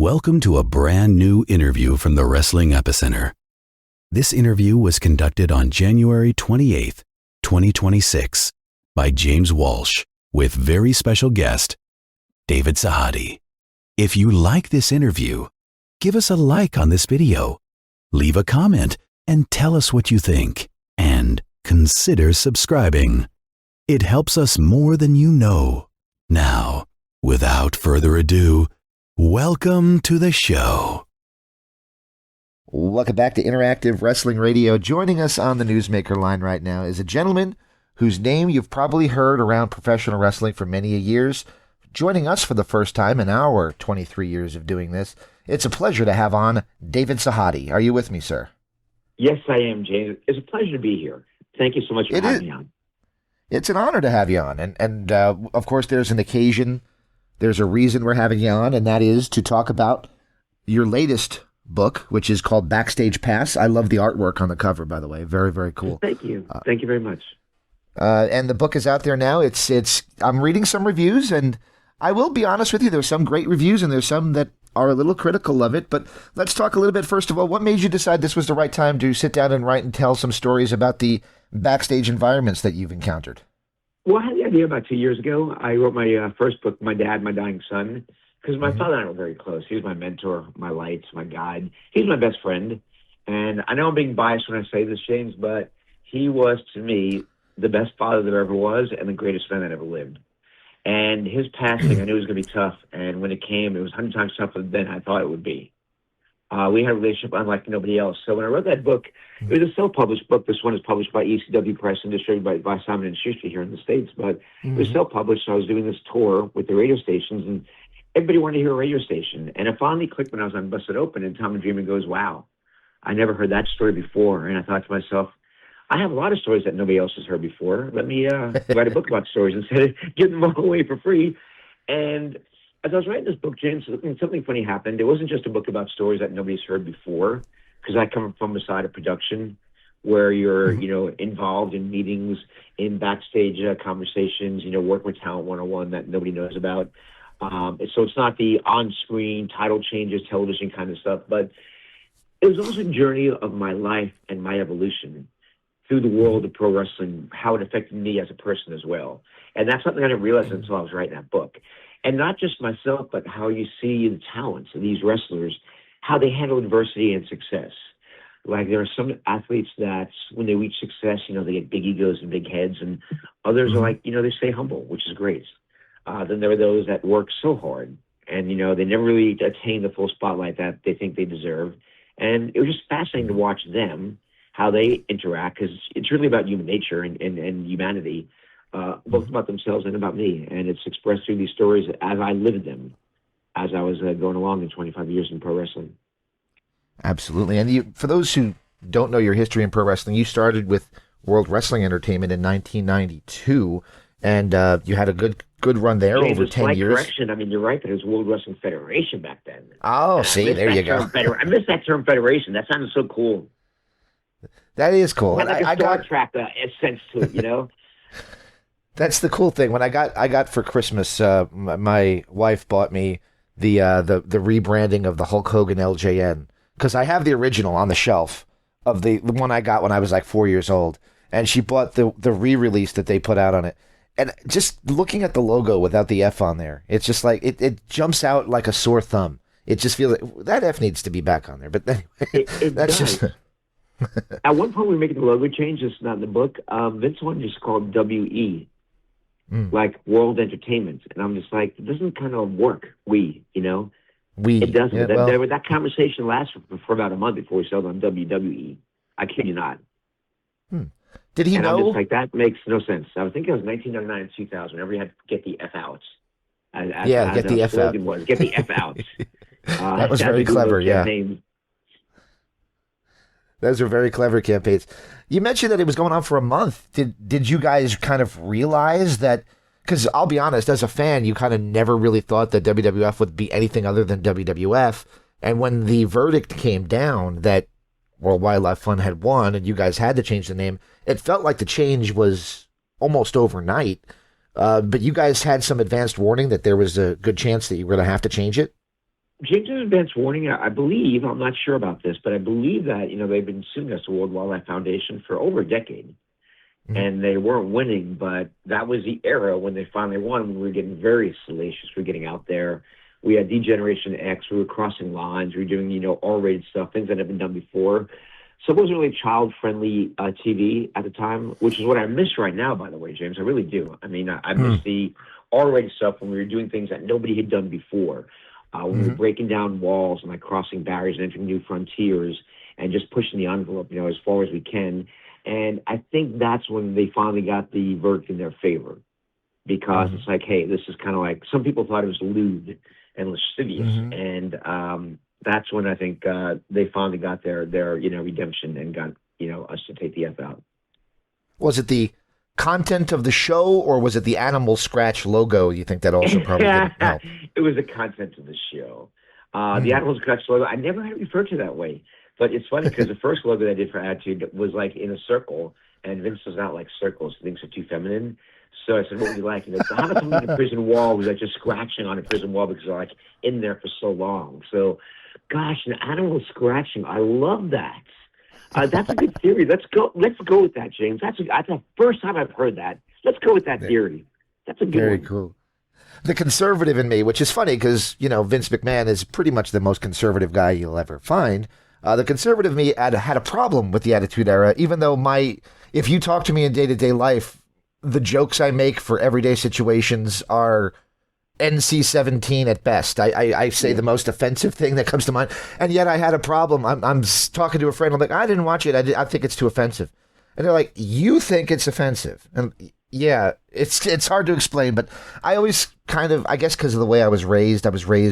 Welcome to a brand new interview from the Wrestling Epicenter. This interview was conducted on January 28th, 2026 by James Walsh with very special guest, David Sahadi. If you like this interview, give us a like on this video, leave a comment, and tell us what you think, and consider subscribing. It helps us more than you know. Now, without further ado, welcome to the show. Welcome back to Interactive Wrestling Radio. Joining us on the Newsmaker line right now is a gentleman whose name you've probably heard around professional wrestling for many years. Joining us for the first time in our 23 years of doing this, it's a pleasure to have on David Sahadi. Are you with me, sir? Yes, I am, James. It's a pleasure to be here. Thank you so much for having me on. It's an honor to have you on. And of course, there's an occasion. There's a reason we're having you on, and that is to talk about your latest book, which is called Backstage Pass. I love the artwork on the cover, by the way. Very, very cool. Thank you. Thank you very much. And the book is out there now. I'm reading some reviews, and I will be honest with you, there's some great reviews, and there's some that are a little critical of it. But let's talk a little bit, first of all, what made you decide this was the right time to sit down and write and tell some stories about the backstage environments that you've encountered? Well, I had the idea about 2 years ago. I wrote my first book, My Dad, My Dying Son, because my father and I were very close. He was my mentor, my light, my guide. He's my best friend. And I know I'm being biased when I say this, James, but he was, to me, the best father there ever was and the greatest friend that ever lived. And his passing, I knew it was going to be tough. And when it came, it was 100 times tougher than I thought it would be. We had a relationship unlike nobody else. So when I wrote that book, it was a self-published book. This one is published by ECW Press and distributed by Simon & Schuster here in the States. But it was self-published, so I was doing this tour with the radio stations, and everybody wanted to hear a radio station. And it finally clicked when I was on Busted Open, and Tom and Dreamer goes, wow, I never heard that story before. And I thought to myself, I have a lot of stories that nobody else has heard before. Let me write a book about stories instead of giving them all away for free. And as I was writing this book, James, something funny happened. It wasn't just a book about stories that nobody's heard before, because I come from a side of production where you're, involved in meetings, in backstage conversations, working with talent 101 that nobody knows about. So it's not the on-screen title changes, television kind of stuff, but it was also a journey of my life and my evolution through the world of pro wrestling, how it affected me as a person as well. And that's something I didn't realize until I was writing that book. And not just myself, but how you see the talents of these wrestlers, how they handle adversity and success. Like there are some athletes that when they reach success, they get big egos and big heads, and others are like, they stay humble, which is great. Then there are those that work so hard and, they never really attain the full spotlight that they think they deserve. And it was just fascinating to watch them, how they interact, because it's really about human nature and humanity. Both about themselves and about me, and it's expressed through these stories as I lived them, as I was going along in 25 years in pro wrestling. Absolutely. And for those who don't know your history in pro wrestling, you started with World Wrestling Entertainment in 1992, and you had a good run there over 10 years. Correction. I mean, you're right, that it was World Wrestling Federation back then. Oh, see, there you go. I missed that term federation. That sounded so cool. That is cool. It had like a Star Trek sense to it, That's the cool thing. When I got for Christmas, my wife bought me the rebranding of the Hulk Hogan LJN, because I have the original on the shelf of the one I got when I was like 4 years old, and she bought the re-release that they put out on it. And just looking at the logo without the F on there, it's just like it jumps out like a sore thumb. It just feels like that F needs to be back on there. But anyway, that's does. just. At one point, we were making the logo change. It's not in the book. Vince wanted to just call it WE. Like World Entertainment. And I'm just like, it doesn't kind of work. We. It doesn't. Yeah, that conversation lasted for about a month before we settled on WWE. I kid you not. Did he know? I'm just like, that makes no sense. I was thinking it was 1999 and 2000. Whenever you had to get the F out. Get the F out. Get the F out. That was very clever, yeah. Those are very clever campaigns. You mentioned that it was going on for a month. Did you guys kind of realize that? Because I'll be honest, as a fan, you kind of never really thought that WWF would be anything other than WWF. And when the verdict came down that World Wildlife Fund had won and you guys had to change the name, it felt like the change was almost overnight. But you guys had some advanced warning that there was a good chance that you were going to have to change it? James advance warning, I believe, I'm not sure about this, but I believe that, they've been suing us, the World Wildlife Foundation, for over a decade. And they weren't winning, but that was the era when they finally won, when we were getting very salacious. We were getting out there. We had Degeneration X. We were crossing lines. We were doing, R-rated stuff, things that had been done before. So it wasn't really child-friendly TV at the time, which is what I miss right now, by the way, James. I really do. I mean, I miss the R-rated stuff when we were doing things that nobody had done before. When we were breaking down walls and crossing barriers and entering new frontiers and just pushing the envelope, as far as we can. And I think that's when they finally got the verdict in their favor, because it's like, hey, this is kind of like, some people thought it was lewd and lascivious. And that's when I think they finally got their redemption and got, us to take the F out. Was it the content of the show, or was it the Animal Scratch logo? You think that also probably didn't help? It was the content of the show. The Animal Scratch logo, I never had it referred to that way. But it's funny because the first logo that I did for Attitude was like in a circle, and Vince does not like circles. He thinks they're too feminine. So I said, what would you like? And he goes, how about something in a prison wall who's like just scratching on a prison wall because they're like in there for so long. So, gosh, an animal scratching. I love that. That's a good theory. Let's go with that, James. That's the first time I've heard that. Let's go with that theory. That's a good one. Very cool. The conservative in me, which is funny because, Vince McMahon is pretty much the most conservative guy you'll ever find. The conservative me had a problem with the Attitude Era, even though if you talk to me in day-to-day life, the jokes I make for everyday situations are NC-17 at best. I say the most offensive thing that comes to mind, and yet I had a problem. I'm talking to a friend, I'm like, I didn't watch it, I think it's too offensive. And they're like, you think it's offensive? And yeah, it's hard to explain, but I always kind of, I guess because of the way I was raised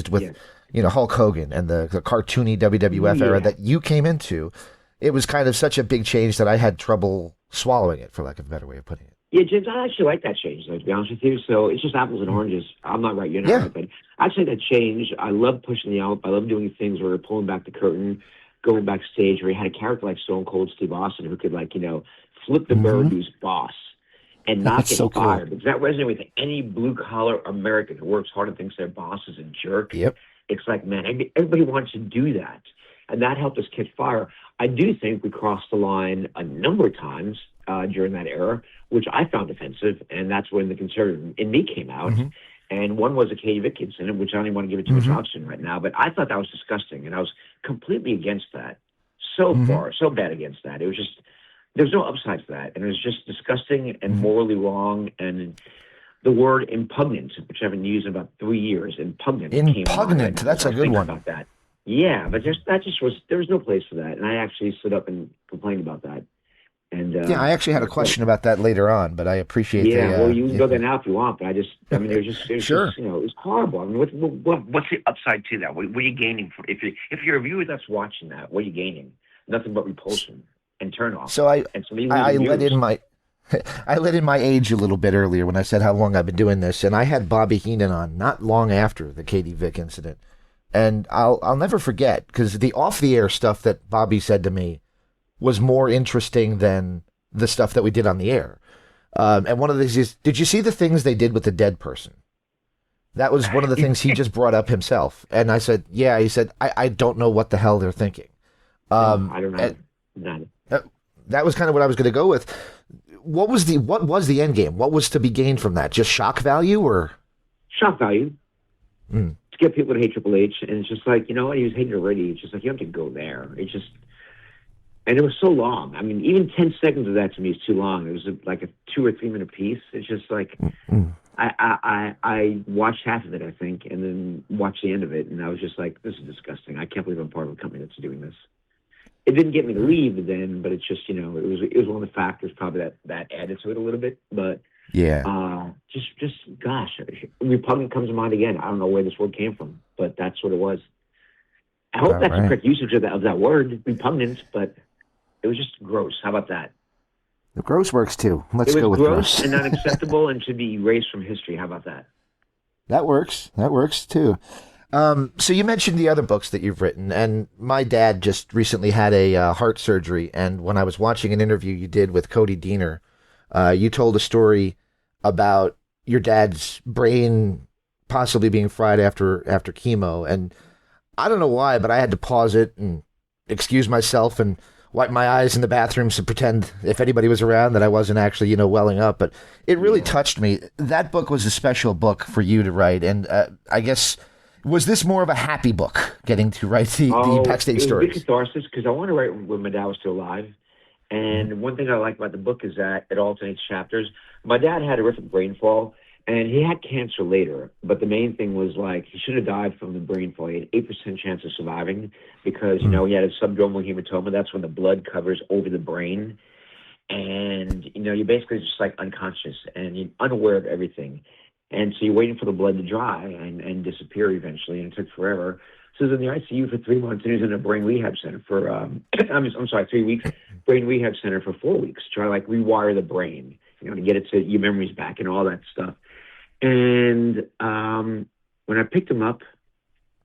with... Hulk Hogan and the cartoony WWF era that you came into. It was kind of such a big change that I had trouble swallowing it, for lack of a better way of putting it. Yeah, James, I actually like that change, though, to be honest with you. So it's just apples and oranges. I'm not right, you're not right, but I actually like that change. I love pushing the envelope. I love doing things where we're pulling back the curtain, going backstage, where you had a character like Stone Cold Steve Austin who could, flip the bird who's boss and not get fired. Because that resonates with any blue-collar American who works hard and thinks their boss is a jerk. Yep. It's like, man, everybody wants to do that. And that helped us catch fire. I do think we crossed the line a number of times during that era, which I found offensive. And that's when the conservative in me came out. And one was a Katie Vick incident, which I don't even want to give it too much oxygen right now. But I thought that was disgusting. And I was completely against that. So bad against that. It was just, there's no upside to that. And it was just disgusting and morally wrong. And the word impugnant, which I haven't used in about 3 years, impugnant. Impugnant, that's a good one. About that. Yeah, but there was no place for that. And I actually stood up and complained about that. And I actually had a question about that later on, but I appreciate that. Yeah, well, you can go there now if you want, but it was just, it was horrible. I mean, what's the upside to that? What are you gaining from, if you're a viewer that's watching that, what are you gaining? Nothing but repulsion and turn off. So I let in my age a little bit earlier when I said how long I've been doing this, and I had Bobby Heenan on not long after the Katie Vick incident. And I'll never forget, because the off-the-air stuff that Bobby said to me was more interesting than the stuff that we did on the air. And one of these is, did you see the things they did with the dead person? That was one of the things he just brought up himself. And I said, yeah, he said, I don't know what the hell they're thinking. I don't know. None. That was kind of what I was going to go with. What was the end game? What was to be gained from that? Just shock value, or shock value? To get people to hate Triple H, and it's just like, you know what, he was hating already. It's just like, you have to go there. It's just, and it was so long. I mean, even 10 seconds of that to me is too long. It was like a 2 or 3 minute piece. It's just like, I watched half of it, I think, and then watched the end of it, and I was just like, this is disgusting. I can't believe I'm part of a company that's doing this. It didn't get me to leave then, but it's just, it was one of the factors probably that added to it a little bit. But yeah, just gosh, repugnant comes to mind again. I don't know where this word came from, but that's what it was. I hope that's the correct usage of that word, repugnant, but it was just gross. How about that? The gross works too. Let's go with gross and unacceptable and should be erased from history. How about that? That works. That works too. So you mentioned the other books that you've written, and my dad just recently had a heart surgery, and when I was watching an interview you did with Cody Deaner, you told a story about your dad's brain possibly being fried after chemo, and I don't know why, but I had to pause it and excuse myself and wipe my eyes in the bathrooms to pretend if anybody was around that I wasn't actually, welling up. But it really touched me. That book was a special book for you to write. And I guess, was this more of a happy book, getting to write the backstage stories? It was a big catharsis because I wanted to write when my dad was still alive. And one thing I like about the book is that it alternates chapters. My dad had a horrific brain fall, and he had cancer later. But the main thing was, like, he should have died from the brain fall. He had 8% chance of surviving because, he had a subdermal hematoma. That's when the blood covers over the brain. And, you're basically just, like, unconscious and you're unaware of everything. And so you're waiting for the blood to dry and disappear eventually, and it took forever. So he was in the ICU for 3 months, and he was in a brain rehab center for, 3 weeks, brain rehab center for 4 weeks, try to, like, rewire the brain, to get it to your memories back and all that stuff. And when I picked him up,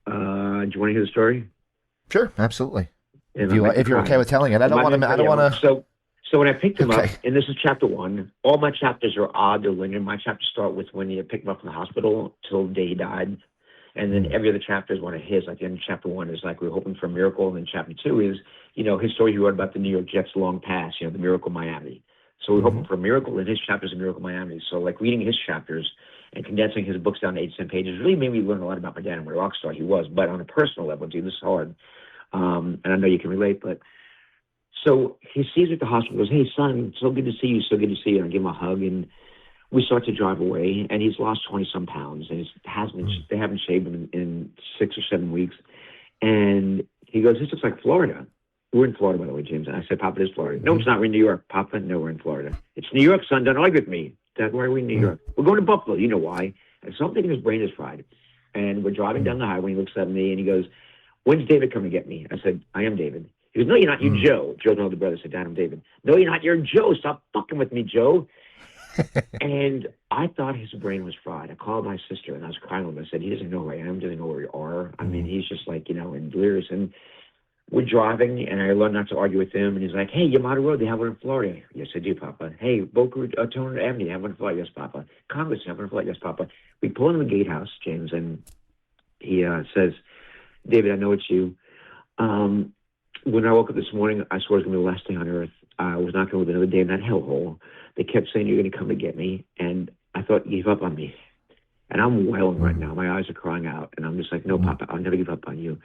do you want to hear the story? Sure, absolutely. If you're okay with telling it, I don't want to. So when I picked him up, and this is chapter 1, all my chapters are odd, they're linear. My chapters start with when you pick him up from the hospital till the day he died. And then every other chapter is one of his. Like the end of chapter 1 is like we're hoping for a miracle. And then chapter 2 is, his story he wrote about the New York Jets long pass, the miracle Miami. So we're hoping for a miracle, and his chapters are miracle Miami. So like reading his chapters and condensing his books down to 8 pages really made me learn a lot about my dad and what a rock star he was. But on a personal level, dude, this is hard. And I know you can relate, but so he sees me at the hospital, goes, "Hey son, so good to see you, so good to see you." And I give him a hug, and we start to drive away, and he's lost 20-some pounds, and they haven't shaved him in 6 or 7 weeks. And he goes, "This looks like Florida." We're in Florida, by the way, James. And I said, "Papa, it is Florida." "No, it's not. We're in New York." "Papa, no, we're in Florida." "It's New York, son. Don't argue with me." "Dad, why are we in New York?" "We're going to Buffalo." "You know why?" And something in his brain is fried. And we're driving down the highway, and he looks at me, and he goes, "When's David coming to get me?" I said, "I am David." He goes, "No, you're not. You're Joe." Joe's my older brother. I said, "Dad, I'm David." "No, you're not. You're Joe. Stop fucking with me, Joe." And I thought his brain was fried. I called my sister, and I was crying with him. I said, "He doesn't know who I am. Doesn't know where we are. I mean, he's just like, in delirious." And we're driving, and I learned not to argue with him. And he's like, "Hey, Yamato Road, they have one in Florida." "Yes, I do, Papa." "Hey, Boca Raton Avenue, they have one in Florida." "Yes, Papa." "Congress, they have one in Florida." "Yes, Papa." We pull in the gatehouse, James, and he says, "David, I know it's you. When I woke up this morning, I swore it was going to be the last thing on earth. I was not going to live another day in that hellhole. They kept saying you're going to come to get me, and I thought you gave up on me." And I'm wailing right now. My eyes are crying out, and I'm just like, "No, Papa, I'll never give up on you."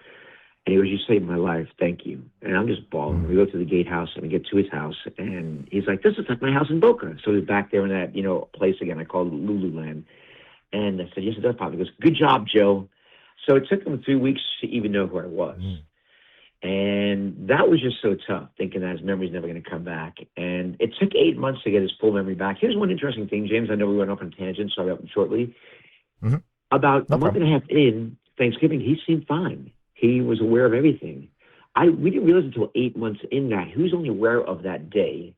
And he goes, "You saved my life. Thank you." And I'm just bawling. We go to the gatehouse, and we get to his house, and he's like, "This is like my house in Boca." So he's back there in that, place again. I call it Lululand. And I said, "Yes, it does, Papa." He goes, "Good job, Joe." So it took him 3 weeks to even know who I was. And that was just so tough, thinking that his memory's never going to come back. And it took 8 months to get his full memory back. Here's one interesting thing, James. I know we went off on a tangent, so I'll wrap up shortly. About a month and a half in Thanksgiving, he seemed fine. He was aware of everything. We didn't realize until 8 months in that he was only aware of that day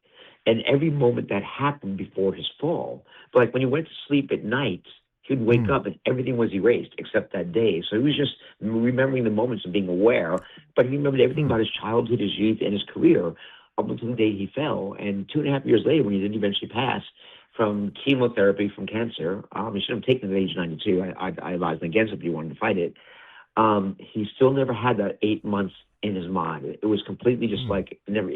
and every moment that happened before his fall. But like when he went to sleep at night, he'd wake up and everything was erased except that day. So he was just remembering the moments and being aware, but he remembered everything about his childhood, his youth, and his career up until the day he fell. And 2.5 years later, when he did eventually pass from chemotherapy from cancer, he should have taken it at age 92. I advised him against it if he wanted to fight it. He still never had that 8 months in his mind. It was completely just like it never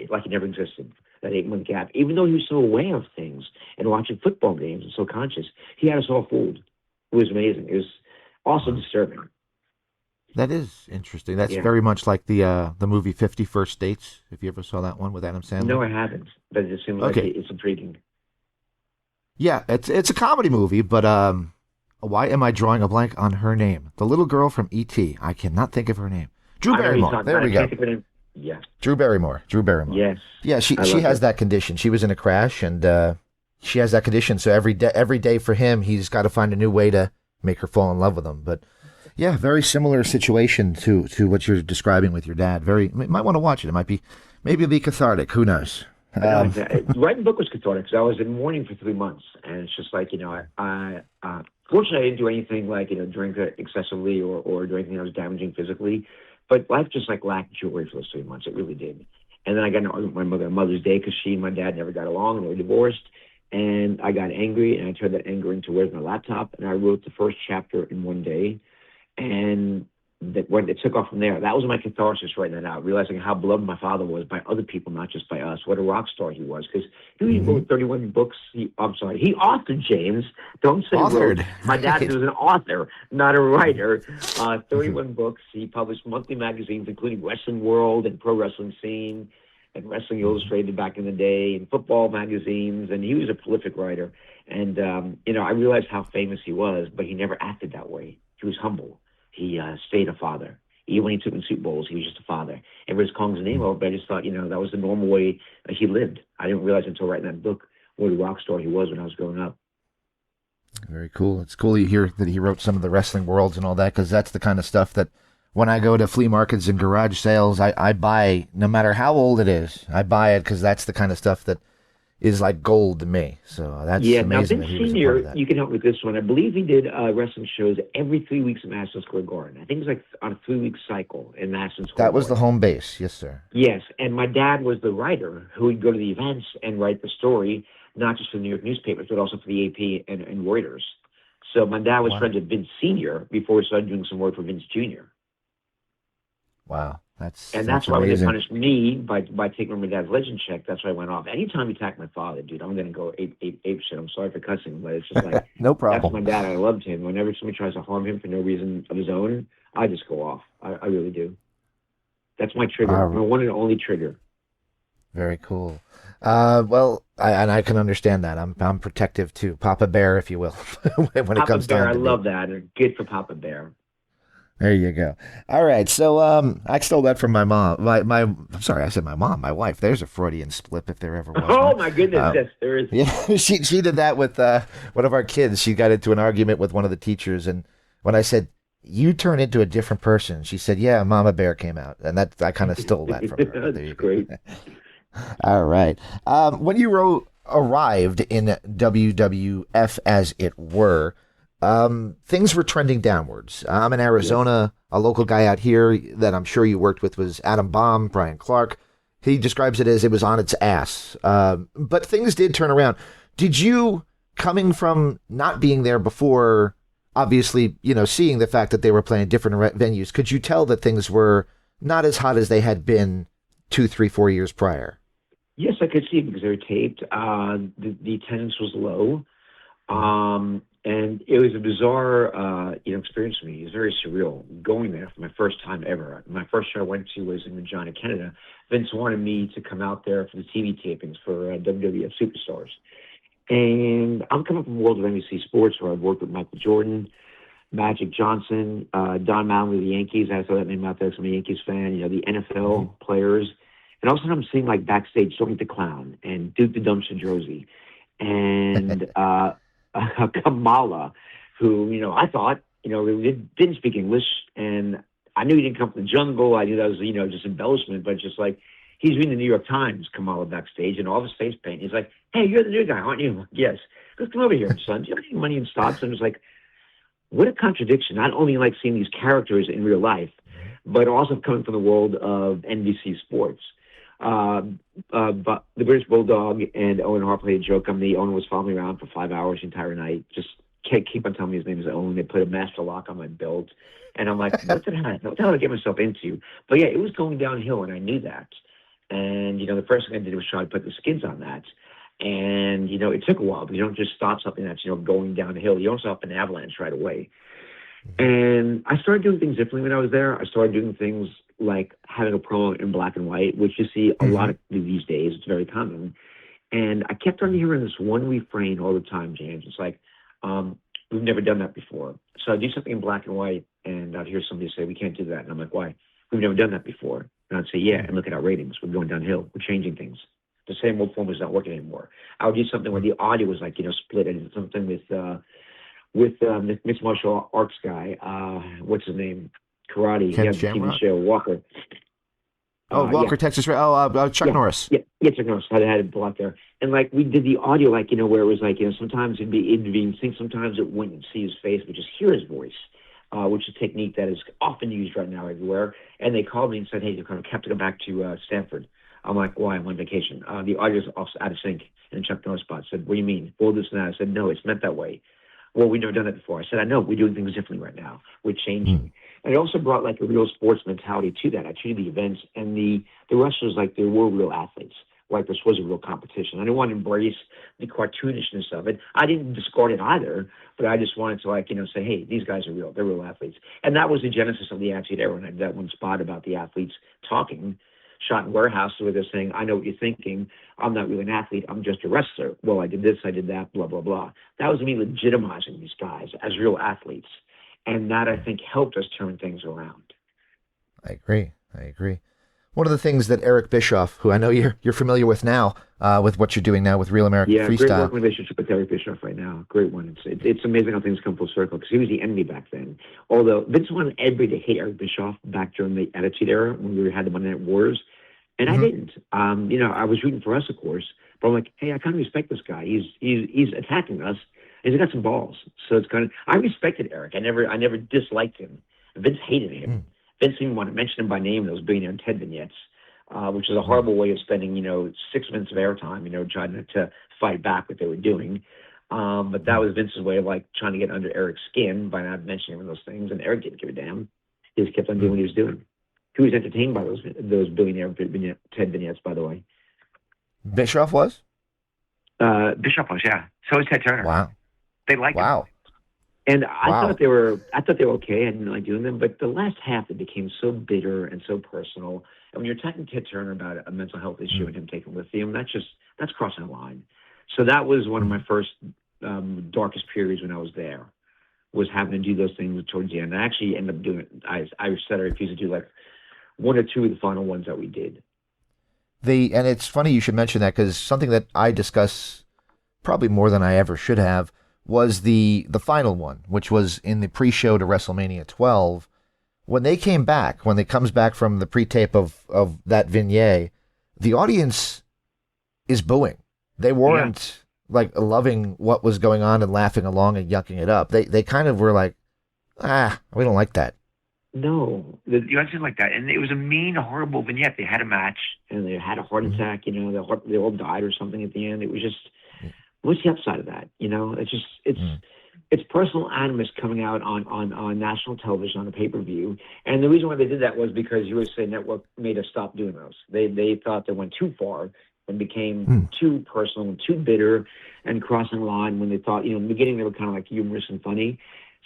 existed, that 8-month gap. Even though he was so aware of things and watching football games and so conscious, he had us all fooled. It was amazing. It was also disturbing. That is interesting. That's very much like the movie 50 First Dates, if you ever saw that one with Adam Sandler. No, I haven't, but it seems like it's intriguing. Yeah, it's a comedy movie, but why am I drawing a blank on her name? The little girl from E.T. I cannot think of her name. Drew Barrymore. There we go. Yeah. Drew Barrymore. Yes. Yeah, she has that condition. She was in a crash, and she has that condition. So every day for him, he's got to find a new way to make her fall in love with him. But yeah, very similar situation to what you're describing with your dad. You might want to watch it. It maybe it'll be cathartic. Who knows? Writing the book was cathartic because I was in mourning for 3 months, and it's just like I fortunately I didn't do anything like drink excessively or do anything that was damaging physically, but life just like lacked joy for those 3 months. It really did. And then I got in an argument with my mother on Mother's Day because she and my dad never got along and they were divorced. And I got angry, and I turned that anger into where's my laptop, and I wrote the first chapter in one day. And that when it took off from there, that was my catharsis writing that out, realizing how beloved my father was by other people, not just by us. What a rock star he was, because he wrote 31 books. He authored, James. Don't say Authored. wrote. My dad was an author, not a writer. 31 books. He published monthly magazines, including Wrestling World and Pro Wrestling Scene and Wrestling Illustrated back in the day, and football magazines. And he was a prolific writer. And I realized how famous he was, but he never acted that way. He was humble. He stayed a father. Even when he took in Super Bowls, he was just a father. Everybody's calling his name over, but I just thought, that was the normal way he lived. I didn't realize until writing that book what a rock star he was when I was growing up. Very cool. It's cool you hear that he wrote some of the Wrestling Worlds and all that, because that's the kind of stuff that when I go to flea markets and garage sales, I buy, no matter how old it is. I buy it because that's the kind of stuff that is like gold to me. So that's amazing. Now, Vince Vince Senior, you can help with this one. I believe he did wrestling shows every 3 weeks at Madison Square Garden. I think it was like on a 3-week cycle in Madison Square Garden. That was the home base, yes, sir. Yes, and my dad was the writer who would go to the events and write the story, not just for the New York newspapers, but also for the AP and Reuters. So my dad was friends with Vince Senior before he started doing some work for Vince Junior. Wow. That's why amazing. when they punished me by taking my dad's legend check, that's why I went off. Anytime you attack my father, dude, I'm going to go ape shit. I'm sorry for cussing, but it's just like, no problem. That's my dad. I loved him. Whenever somebody tries to harm him for no reason of his own, I just go off. I really do. That's my trigger. My one and only trigger. Very cool. I can understand that. I'm protective too. Papa Bear, if you will, when it comes Bear, down to I love that. Good for Papa Bear. There you go. All right. So I stole that from my mom. I'm sorry, I said my mom, my wife. There's a Freudian slip if there ever was. Oh, my goodness. Yes, there is. Yeah, she did that with one of our kids. She got into an argument with one of the teachers. And when I said, you turn into a different person, she said, yeah, Mama Bear came out. And I kind of stole that from her. That's great. All right. When you arrived in WWF, as it were, things were trending downwards. I'm in Arizona. Yes. A local guy out here that I'm sure you worked with was Adam Baum, Brian Clark. He describes it as it was on its ass. But things did turn around. Did you, coming from not being there before, obviously, seeing the fact that they were playing different venues, could you tell that things were not as hot as they had been 2, 3, 4 years prior? Yes, I could see it because they were taped. The attendance was low. And it was a bizarre, experience for me. It was very surreal going there for my first time ever. My first show I went to was in Regina, Canada. Vince wanted me to come out there for the TV tapings for WWF Superstars. And I'm coming from the world of NBC Sports, where I've worked with Michael Jordan, Magic Johnson, Don Mattingly of the Yankees. I throw that name out there because I'm a Yankees fan. The NFL players. And all of a sudden I'm seeing like backstage Tony the Clown and Duke the Dumpster Josie and Kamala, who, I thought, really didn't speak English. And I knew he didn't come from the jungle. I knew that was, just embellishment, but just like, he's reading the New York Times, Kamala, backstage, and all his face paint. He's like, hey, you're the new guy, aren't you? I'm like, yes. Let's come over here, son. Do you have any money in stocks? And it's like, what a contradiction. Not only like seeing these characters in real life, but also coming from the world of NBC Sports. But the British Bulldog and Owen Hart played a joke on me. Owen was following me around for 5 hours the entire night. Just can't keep on telling me his name is Owen. They put a master lock on my belt. And I'm like, what the hell did I get myself into? But yeah, it was going downhill, and I knew that. And, the first thing I did was try to put the skids on that. And, it took a while. But you don't just stop something that's, going downhill. You don't stop an avalanche right away. And I started doing things differently when I was there. I started doing things like having a promo in black and white, which you see a lot of these days. It's very common. And I kept on hearing this one refrain all the time, James. It's like, we've never done that before. So I'd do something in black and white, and I'd hear somebody say, we can't do that. And I'm like, why? We've never done that before. And I'd say, yeah, and look at our ratings. We're going downhill. We're changing things. The same old form is not working anymore. I would do something where the audio was like, split. I did something with mixed martial arts guy. What's his name? Karate. He had the TV show Walker. Walker, Texas. Chuck Norris. Yeah, Chuck Norris. I had it blocked there. And like we did the audio, like, where it was like, sometimes it'd be in sync, sometimes it wouldn't see his face, but just hear his voice, which is a technique that is often used right now everywhere. And they called me and said, hey, you kind of kept to go back to Stanford. I'm like, why? I'm on vacation. The audio's out of sync. And Chuck Norris spot said, what do you mean? Well, this and that. I said, no, it's meant that way. Well, we've never done that before. I said, I know. We're doing things differently right now. We're changing. And it also brought like a real sports mentality to that. I treated the events and the wrestlers like they were real athletes, like this was a real competition. I didn't want to embrace the cartoonishness of it. I didn't discard it either, but I just wanted to like, say, hey, these guys are real. They're real athletes. And that was the genesis of the Attitude Era. And I had that one spot about the athletes talking, shot in warehouses where they're saying, I know what you're thinking. I'm not really an athlete. I'm just a wrestler. Well, I did this, I did that, blah, blah, blah. That was me legitimizing these guys as real athletes. And that, I think, helped us turn things around. I agree. One of the things that Eric Bischoff, who I know you're familiar with now, with what you're doing now with Real American Freestyle. Great working relationship with Eric Bischoff right now. Great one. It's amazing how things come full circle because he was the enemy back then. Although Vince wanted everybody to hate Eric Bischoff back during the Attitude Era when we had the Monday Night Wars, and I didn't. I was rooting for us, of course, but I'm like, hey, I kind of respect this guy. He's attacking us, and he's got some balls. So it's kind of I respected Eric. I never disliked him. Vince hated him. Vince didn't want to mention him by name in those Billionaire and Ted vignettes, which is a horrible way of spending, 6 minutes of airtime, trying to fight back what they were doing. But that was Vince's way of like trying to get under Eric's skin by not mentioning him in those things. And Eric didn't give a damn. He just kept on doing what he was doing. He was entertained by those Billionaire and Ted vignettes, by the way. Bischoff was? Bischoff was, yeah. So was Ted Turner. Wow. They liked him. And I thought they were okay. I didn't like doing them, but the last half it became so bitter and so personal. And when you're attacking Ted Turner about a mental health issue and him taking lithium, that's crossing a line. So that was one of my first darkest periods when I was there, was having to do those things towards the end. I actually ended up doing it. I said I refused to do like one or two of the final ones that we did. And it's funny you should mention that because something that I discuss probably more than I ever should have was the final one, which was in the pre-show to WrestleMania 12. When they comes back from the pre-tape of that vignette, the audience is booing. They weren't like loving what was going on and laughing along and yucking it up. They kind of were like, we don't like that. No, the audience didn't like that. And it was a mean, horrible vignette. They had a match and they had a heart attack, they all died or something at the end. It was just, what's the upside of that? It's personal animus coming out on national television on a pay-per-view. And the reason why they did that was because USA Network made us stop doing those. They thought they went too far and became too personal and too bitter and crossing the line when they thought, in the beginning they were kind of like humorous and funny.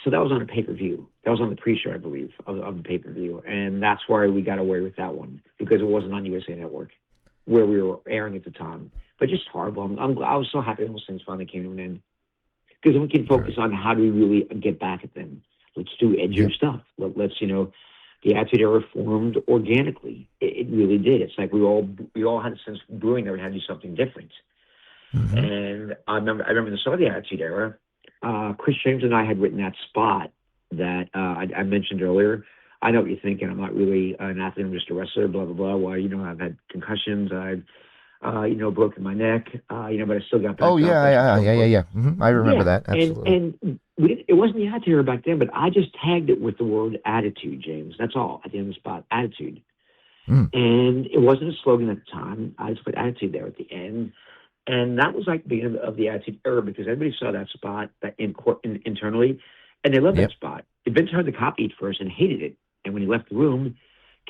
So that was on a pay-per-view. That was on the pre-show, I believe, of the pay-per-view. And that's why we got away with that one, because it wasn't on USA Network where we were airing at the time. But just horrible. I was so happy those things finally came to an end. Because then we can focus on how do we really get back at them. Let's do edgier stuff. Let's, the Attitude Era formed organically. It really did. It's like we all had a sense of brewing that we had to do something different. And I remember the start of the Attitude Era, Chris James and I had written that spot that I mentioned earlier. I know what you're thinking. I'm not really an athlete. I'm just a wrestler, blah, blah, blah. Well, I've had concussions. I've broken my neck, but I still got back up. Yeah. I remember that. Absolutely. And it wasn't the Attitude Era back then, but I just tagged it with the word attitude, James. That's all at the end of the spot, attitude. And it wasn't a slogan at the time. I just put attitude there at the end. And that was like the beginning of the Attitude Era because everybody saw that spot internally, and they loved that spot. Vince heard the copy at first and hated it. And when he left the room,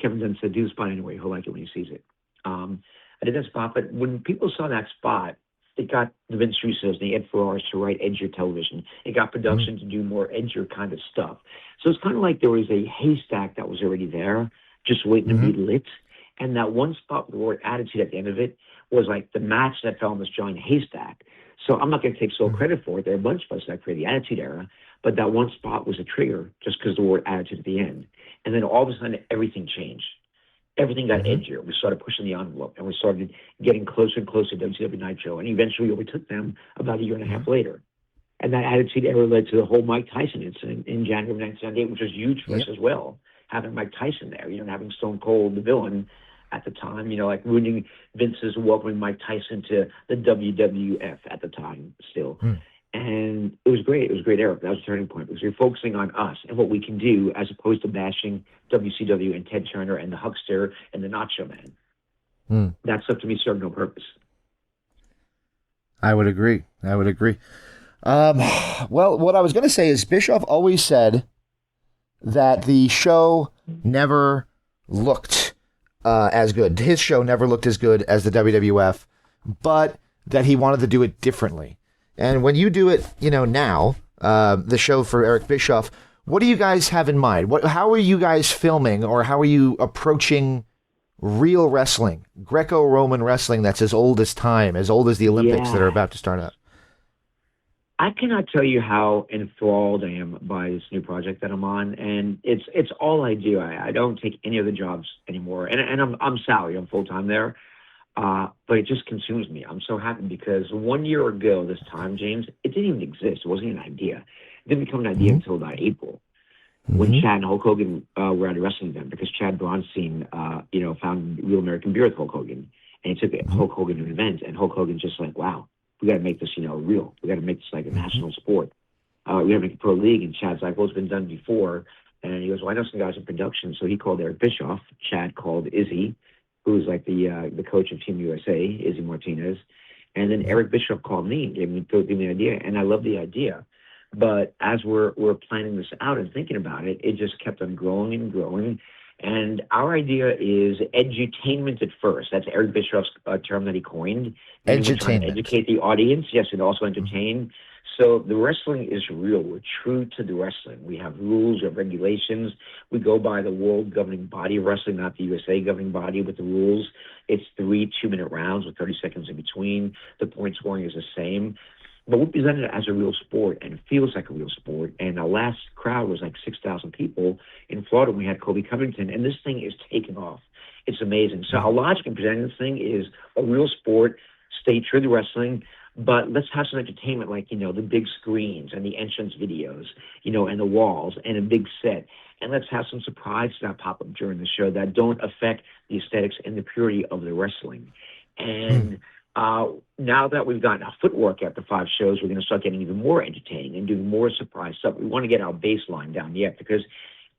Kevin Dunn said, do the spot anyway. He'll like it when he sees it. I did that spot, but when people saw that spot, it got the Vince Russos and the Ed Ferraris to write edgier television. It got production to do more edgier kind of stuff. So it's kind of like there was a haystack that was already there, just waiting to be lit. And that one spot with the word attitude at the end of it was like the match that fell in this giant haystack. So I'm not going to take sole credit for it. There are a bunch of us that created the Attitude Era, but that one spot was a trigger just because the word attitude at the end. And then all of a sudden, everything changed. Everything got edgier. We started pushing the envelope, and we started getting closer and closer to WCW Nitro, and eventually we overtook them about a year and a half later. And that Attitude Era led to the whole Mike Tyson incident in January of 1998, which was huge for us as well, having Mike Tyson there, having Stone Cold, the villain, at the time, like ruining Vince's welcoming Mike Tyson to the WWF at the time still. And it was great. It was a great era. That was a turning point because we were focusing on us and what we can do as opposed to bashing WCW and Ted Turner and the Huckster and the Nacho Man. That stuff to me served no purpose. I would agree. Well, what I was going to say is Bischoff always said that the show never looked as good. His show never looked as good as the WWF, but that he wanted to do it differently. And when you do it, now, the show for Eric Bischoff, what do you guys have in mind? How are you guys filming, or how are you approaching real wrestling, Greco-Roman wrestling that's as old as time, as old as the Olympics that are about to start up? I cannot tell you how enthralled I am by this new project that I'm on, and it's all I do. I don't take any other jobs anymore, and I'm salary, I'm full time there, but it just consumes me. I'm so happy because 1 year ago this time, James, it didn't even exist. It wasn't an idea. It didn't become an idea until about April, when Chad and Hulk Hogan were at a wrestling event, because Chad Bronstein, found Real American Beer with Hulk Hogan, and he took Hulk Hogan to an event, and Hulk Hogan just like, wow, we got to make this, real. We got to make this like a national sport. We got to make a pro league. And Chad's like, well, it's been done before. And he goes, well, I know some guys in production. So he called Eric Bischoff. Chad called Izzy, who's like the coach of Team USA, Izzy Martinez. And then Eric Bischoff called me and gave me the idea. And I love the idea. But as we're planning this out and thinking about it, it just kept on growing and growing. And our idea is edutainment at first. That's Eric Bischoff's term that he coined. And we're trying to educate the audience, yes, and also entertain. So the wrestling is real. We're true to the wrestling. We have rules, we have regulations. We go by the world governing body of wrestling, not the USA governing body, but the rules. It's 3 2-minute rounds with 30 seconds in between. The point scoring is the same. But we presented it as a real sport, and it feels like a real sport. And our last crowd was like 6,000 people in Florida. We had Kobe Covington, and this thing is taking off. It's amazing. So our logic in presenting this thing is a real sport, stay true to wrestling, but let's have some entertainment, like, the big screens and the entrance videos, and the walls and a big set. And let's have some surprises that pop up during the show that don't affect the aesthetics and the purity of the wrestling. And now that we've gotten our footwork after 5 shows, we're going to start getting even more entertaining and doing more surprise stuff. We want to get our baseline down yet, because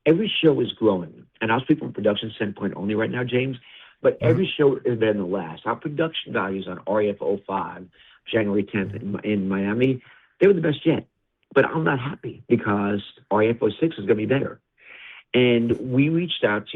every show is growing. And I'll speak from a production standpoint only right now, James, but every show is better than the last. Our production values on REF 05, January 10th in Miami, they were the best yet. But I'm not happy because REF 06 is going to be better. And Eric reached out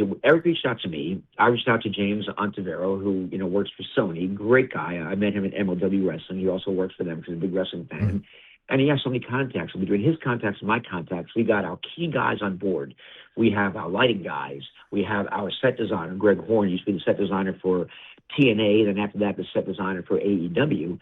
to me. I reached out to James Ontivero, who, works for Sony. Great guy. I met him at MLW Wrestling. He also works for them because he's a big wrestling fan. And he has so many contacts. So between his contacts and my contacts, we got our key guys on board. We have our lighting guys. We have our set designer, Greg Horn. He used to be the set designer for TNA. Then after that, the set designer for AEW.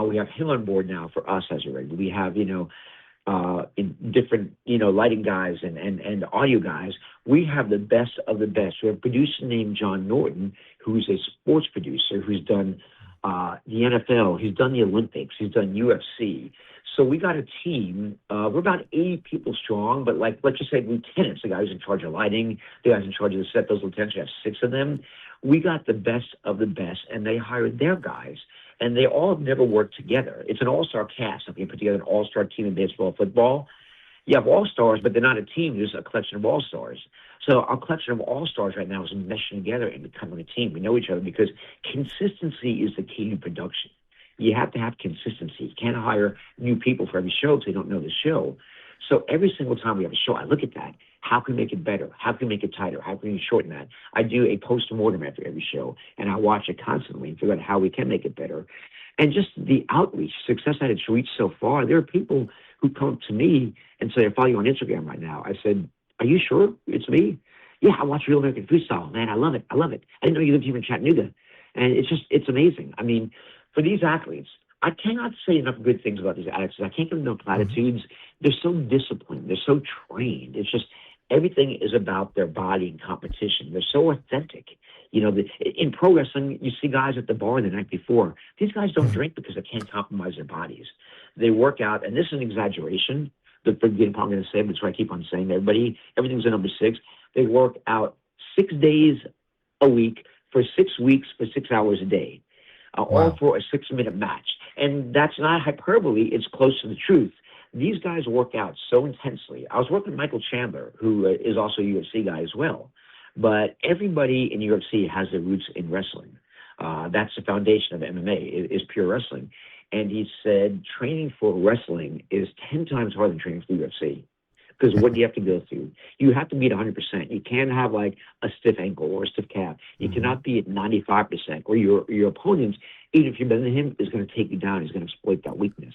We have him on board now for us as a regular. We have, in different, lighting guys and audio guys. We have the best of the best. We have a producer named John Norton, who's a sports producer who's done the NFL. He's done the Olympics. He's done UFC. So we got a team. We're about 80 people strong, but let's just say lieutenants, the guy who's in charge of lighting, the guys in charge of the set, those lieutenants, we have 6 of them. We got the best of the best, and they hired their guys. And they all have never worked together. It's an all-star cast. If you put together an all-star team in baseball, football, you have all-stars, but they're not a team. They're just a collection of all-stars. So our collection of all-stars right now is meshing together and becoming a team. We know each other because consistency is the key to production. You have to have consistency. You can't hire new people for every show because they don't know the show. So every single time we have a show, I look at that. How can we make it better? How can we make it tighter? How can we shorten that? I do a post-mortem after every show, and I watch it constantly and figure out how we can make it better. And just the outreach, success that it's reached so far, there are people who come up to me and say, I follow you on Instagram right now. I said, are you sure it's me? Yeah, I watch Real American Freestyle. Man, I love it. I love it. I didn't know you lived here in Chattanooga. And it's amazing. I mean, for these athletes, I cannot say enough good things about these athletes. I can't give them no platitudes. They're so disciplined. They're so trained. It's just everything is about their body and competition. They're so authentic. In pro wrestling, you see guys at the bar the night before. These guys don't drink because they can't compromise their bodies. They work out, and this is an exaggeration. The beginning part I'm going to say, but it's what I keep on saying to everybody. Everything's a number 6. They work out 6 days a week for 6 weeks for 6 hours a day, all for a 6-minute match. And that's not hyperbole. It's close to the truth. These guys work out so intensely. I was working with Michael Chandler, who is also a UFC guy as well. But everybody in UFC has their roots in wrestling. That's the foundation of MMA, is pure wrestling. And he said training for wrestling is 10 times harder than training for UFC. Because what do you have to go through? You have to be at 100%. You can't have like a stiff ankle or a stiff calf. You cannot be at 95%, or your opponent, even if you're better than him, is going to take you down. He's going to exploit that weakness.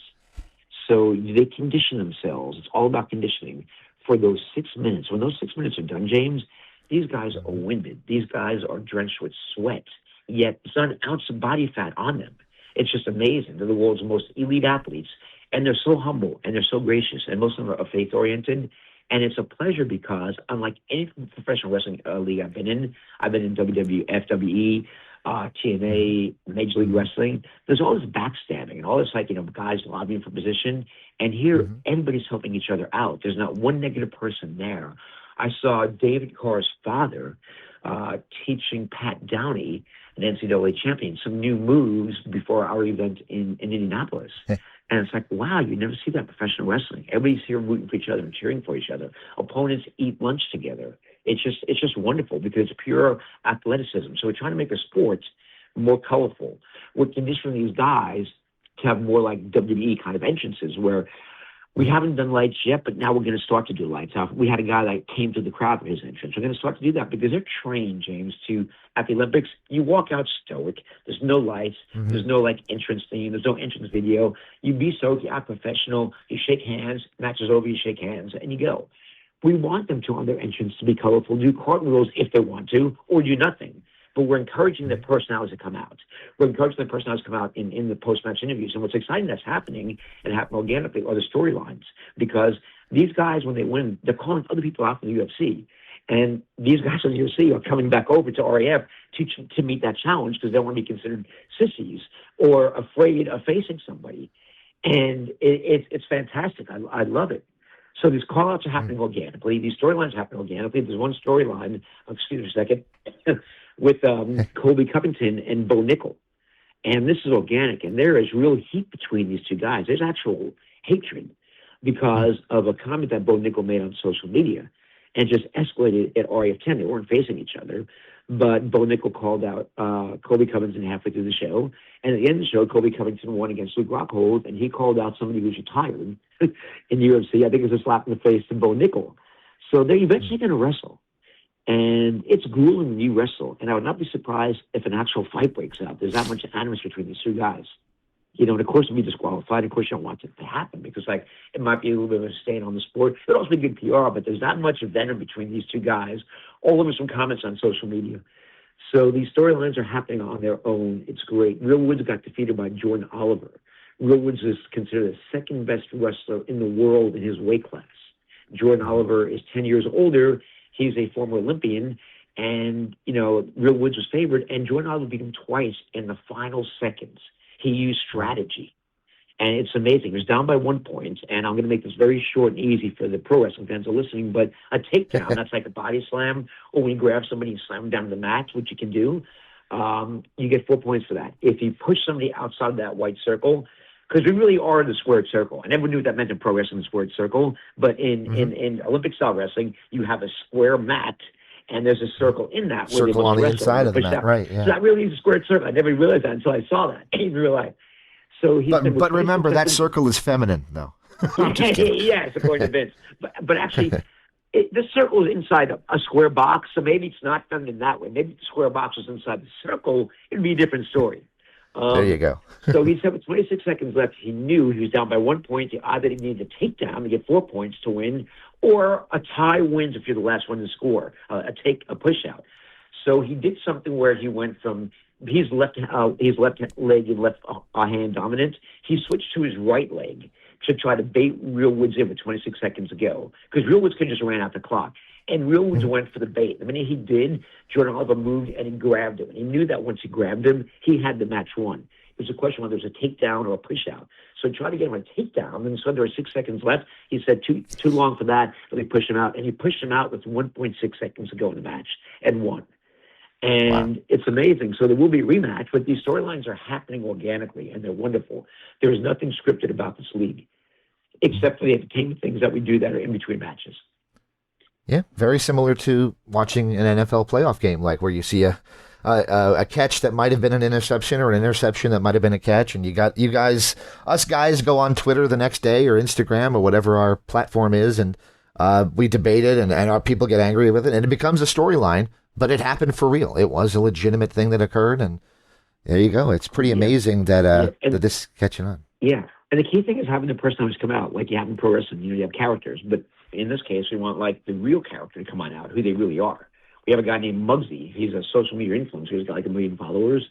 So they condition themselves. It's all about conditioning for those 6 minutes. When those 6 minutes are done, James, these guys are winded. These guys are drenched with sweat, yet it's not an ounce of body fat on them. It's just amazing. They're the world's most elite athletes, and they're so humble, and they're so gracious, and most of them are faith-oriented. And it's a pleasure because, unlike any professional wrestling league I've been in WWE, FWE, TNA, Major League Wrestling, there's all this backstabbing and all this, like, guys lobbying for position. And here, everybody's helping each other out. There's not one negative person there. I saw David Carr's father teaching Pat Downey, an NCAA champion, some new moves before our event in Indianapolis. And it's like, wow, you never see that in professional wrestling. Everybody's here rooting for each other and cheering for each other. Opponents eat lunch together. It's just wonderful because it's pure athleticism. So we're trying to make the sport more colorful. We're conditioning these guys to have more like WWE kind of entrances where we haven't done lights yet, but now we're going to start to do lights. We had a guy that came to the crowd for his entrance. We're going to start to do that because they're trained, James, at the Olympics, you walk out stoic. There's no lights. There's no like entrance theme. There's no entrance video. You be stoic, you act professional. You shake hands. Match is over, you shake hands, and you go. We want them to, on their entrance, to be colorful, do cartwheels if they want to, or do nothing. But we're encouraging their personalities to come out. We're encouraging their personalities to come out in the post-match interviews. And what's exciting that's happening and happening organically are the storylines. Because these guys, when they win, they're calling other people out from the UFC. And these guys from the UFC are coming back over to RAF to meet that challenge because they don't want to be considered sissies or afraid of facing somebody. And it's fantastic. I love it. So these call-outs are happening organically. These storylines are happening organically. There's one storyline, excuse me a second, with Colby Covington and Bo Nickel. And this is organic. And there is real heat between these two guys. There's actual hatred because of a comment that Bo Nickel made on social media and just escalated at RAF 10. They weren't facing each other. But Bo Nickel called out Colby Covington halfway through the show. And at the end of the show, Colby Covington won against Luke Rockhold, and he called out somebody who's retired in the UFC. I think it was a slap in the face to Bo Nickel. So they're eventually going to wrestle. And it's grueling when you wrestle. And I would not be surprised if an actual fight breaks out. There's that much animus between these two guys. And of course, it'll be disqualified. Of course, you don't want it to happen because, it might be a little bit of a stain on the sport. It'll also be good PR, but there's not much venom between these two guys. All of them some comments on social media. So these storylines are happening on their own. It's great. Real Woods got defeated by Jordan Oliver. Real Woods is considered the second best wrestler in the world in his weight class. Jordan Oliver is 10 years older. He's a former Olympian. And, Real Woods was favored, and Jordan Oliver beat him twice in the final seconds. He used strategy, and it's amazing. He was down by 1 point, and I'm going to make this very short and easy for the pro wrestling fans who are listening, but a takedown, that's like a body slam, or when you grab somebody and slam them down to the mat, which you can do, you get 4 points for that. If you push somebody outside that white circle, because we really are the squared circle. I never knew what that meant in pro wrestling, the squared circle, but in Olympic-style wrestling, you have a square mat, and there's a circle in that. Where circle on the inside of the mat, right? Yeah. So that really is a squared circle. I never realized that until I saw that in real life. So but remember, that circle is feminine, though. Yes, according to Vince. But actually, the circle is inside a square box, so maybe it's not feminine that way. Maybe the square box is inside the circle. It'd be a different story. There you go. So he said with 26 seconds left, he knew he was down by 1 point. Either he needed a takedown to get 4 points to win, or a tie wins if you're the last one to score, a push out. So he did something where he went from his left leg and left hand dominant. He switched to his right leg to try to bait Real Woods in with 26 seconds to go, because Real Woods could just ran out the clock. And Real Woods went for the bait. The minute he did, Jordan Oliver moved and he grabbed him. And he knew that once he grabbed him, he had the match won. It was a question whether it was a takedown or a push-out. So he tried to get him a takedown, and so there were 6 seconds left. He said, too long for that, and he pushed him out. And he pushed him out with 1.6 seconds to go in the match and won. And It's amazing. So there will be a rematch, but these storylines are happening organically, and they're wonderful. There is nothing scripted about this league, except for the entertainment things that we do that are in between matches. Yeah, very similar to watching an NFL playoff game, like where you see a catch that might have been an interception or an interception that might have been a catch, and us guys go on Twitter the next day or Instagram or whatever our platform is, and We debated, and our people get angry with it, and it becomes a storyline. But it happened for real. It was a legitimate thing that occurred, and there you go. It's pretty amazing that that this is catching on. Yeah, and the key thing is having the personalities come out, like you have in pro wrestling. You have characters, but in this case, we want like the real character to come on out, who they really are. We have a guy named Muggsy. He's a social media influencer. He's got like 1 million followers,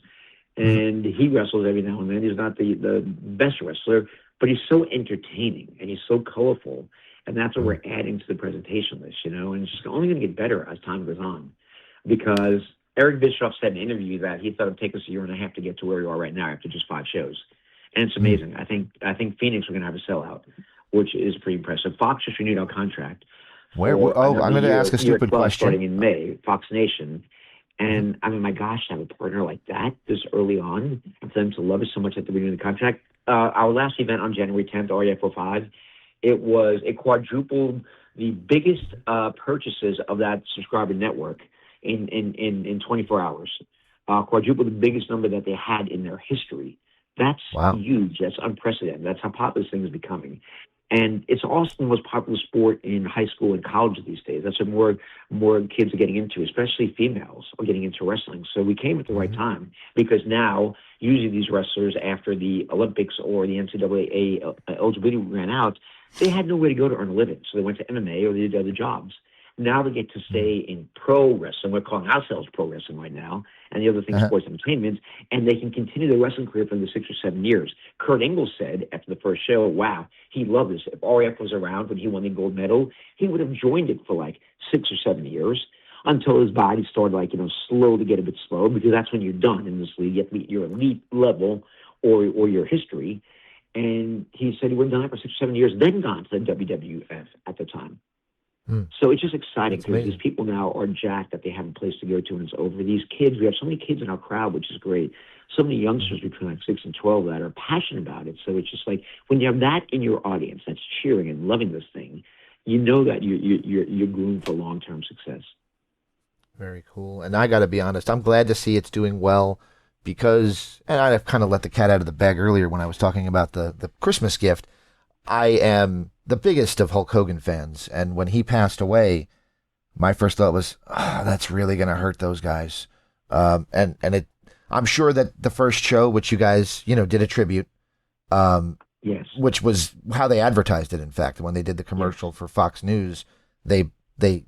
and he wrestles every now and then. He's not the best wrestler, but he's so entertaining and he's so colorful, and that's what we're adding to the presentation list, and it's just only going to get better as time goes on, because Eric Bischoff said in an interview that he thought it'd take us 1.5 years to get to where we are right now after just 5 shows. And it's amazing. I think Phoenix we're going to have a sellout, which is pretty impressive. Fox just renewed our contract. I'm going to ask a stupid question. Starting in May, Fox Nation. And I mean, my gosh, to have a partner like that this early on, and for them to love us so much that they renewed the contract. Our last event on January 10th, REF05, it quadrupled the biggest purchases of that subscriber network in 24 hours. Quadrupled the biggest number that they had in their history. That's huge. That's unprecedented. That's how popular this thing is becoming. And it's also the most popular sport in high school and college these days. That's what more kids are getting into, especially females are getting into wrestling. So we came at the right time, because now usually these wrestlers, after the Olympics or the NCAA eligibility ran out, they had nowhere to go to earn a living. So they went to MMA or they did other jobs. Now they get to stay in pro wrestling. We're calling ourselves pro wrestling right now, and the other thing, sports entertainment, and they can continue their wrestling career for the 6 or 7 years. Kurt Angle said after the first show, wow, he loved this. If RF was around when he won the gold medal, he would have joined it for like 6 or 7 years until his body started slow to get a bit slow, because that's when you're done in this league. You have to meet your elite level or your history. And he said he would have done it for 6 or 7 years, then gone to the WWF at the time. So it's just exciting, because these people now are jacked that they have a place to go to, and it's over. These kids, we have so many kids in our crowd, which is great. So many youngsters between 6 and 12 that are passionate about it. So it's just like, when you have that in your audience that's cheering and loving this thing, you know that you're groomed for long-term success. Very cool. And I got to be honest, I'm glad to see it's doing well, because, and I've kind of let the cat out of the bag earlier when I was talking about the Christmas gift. I am the biggest of Hulk Hogan fans, and when he passed away, my first thought was, that's really going to hurt those guys. And I'm sure that the first show, which you guys, did a tribute, yes, which was how they advertised it. In fact, when they did the commercial for Fox News, it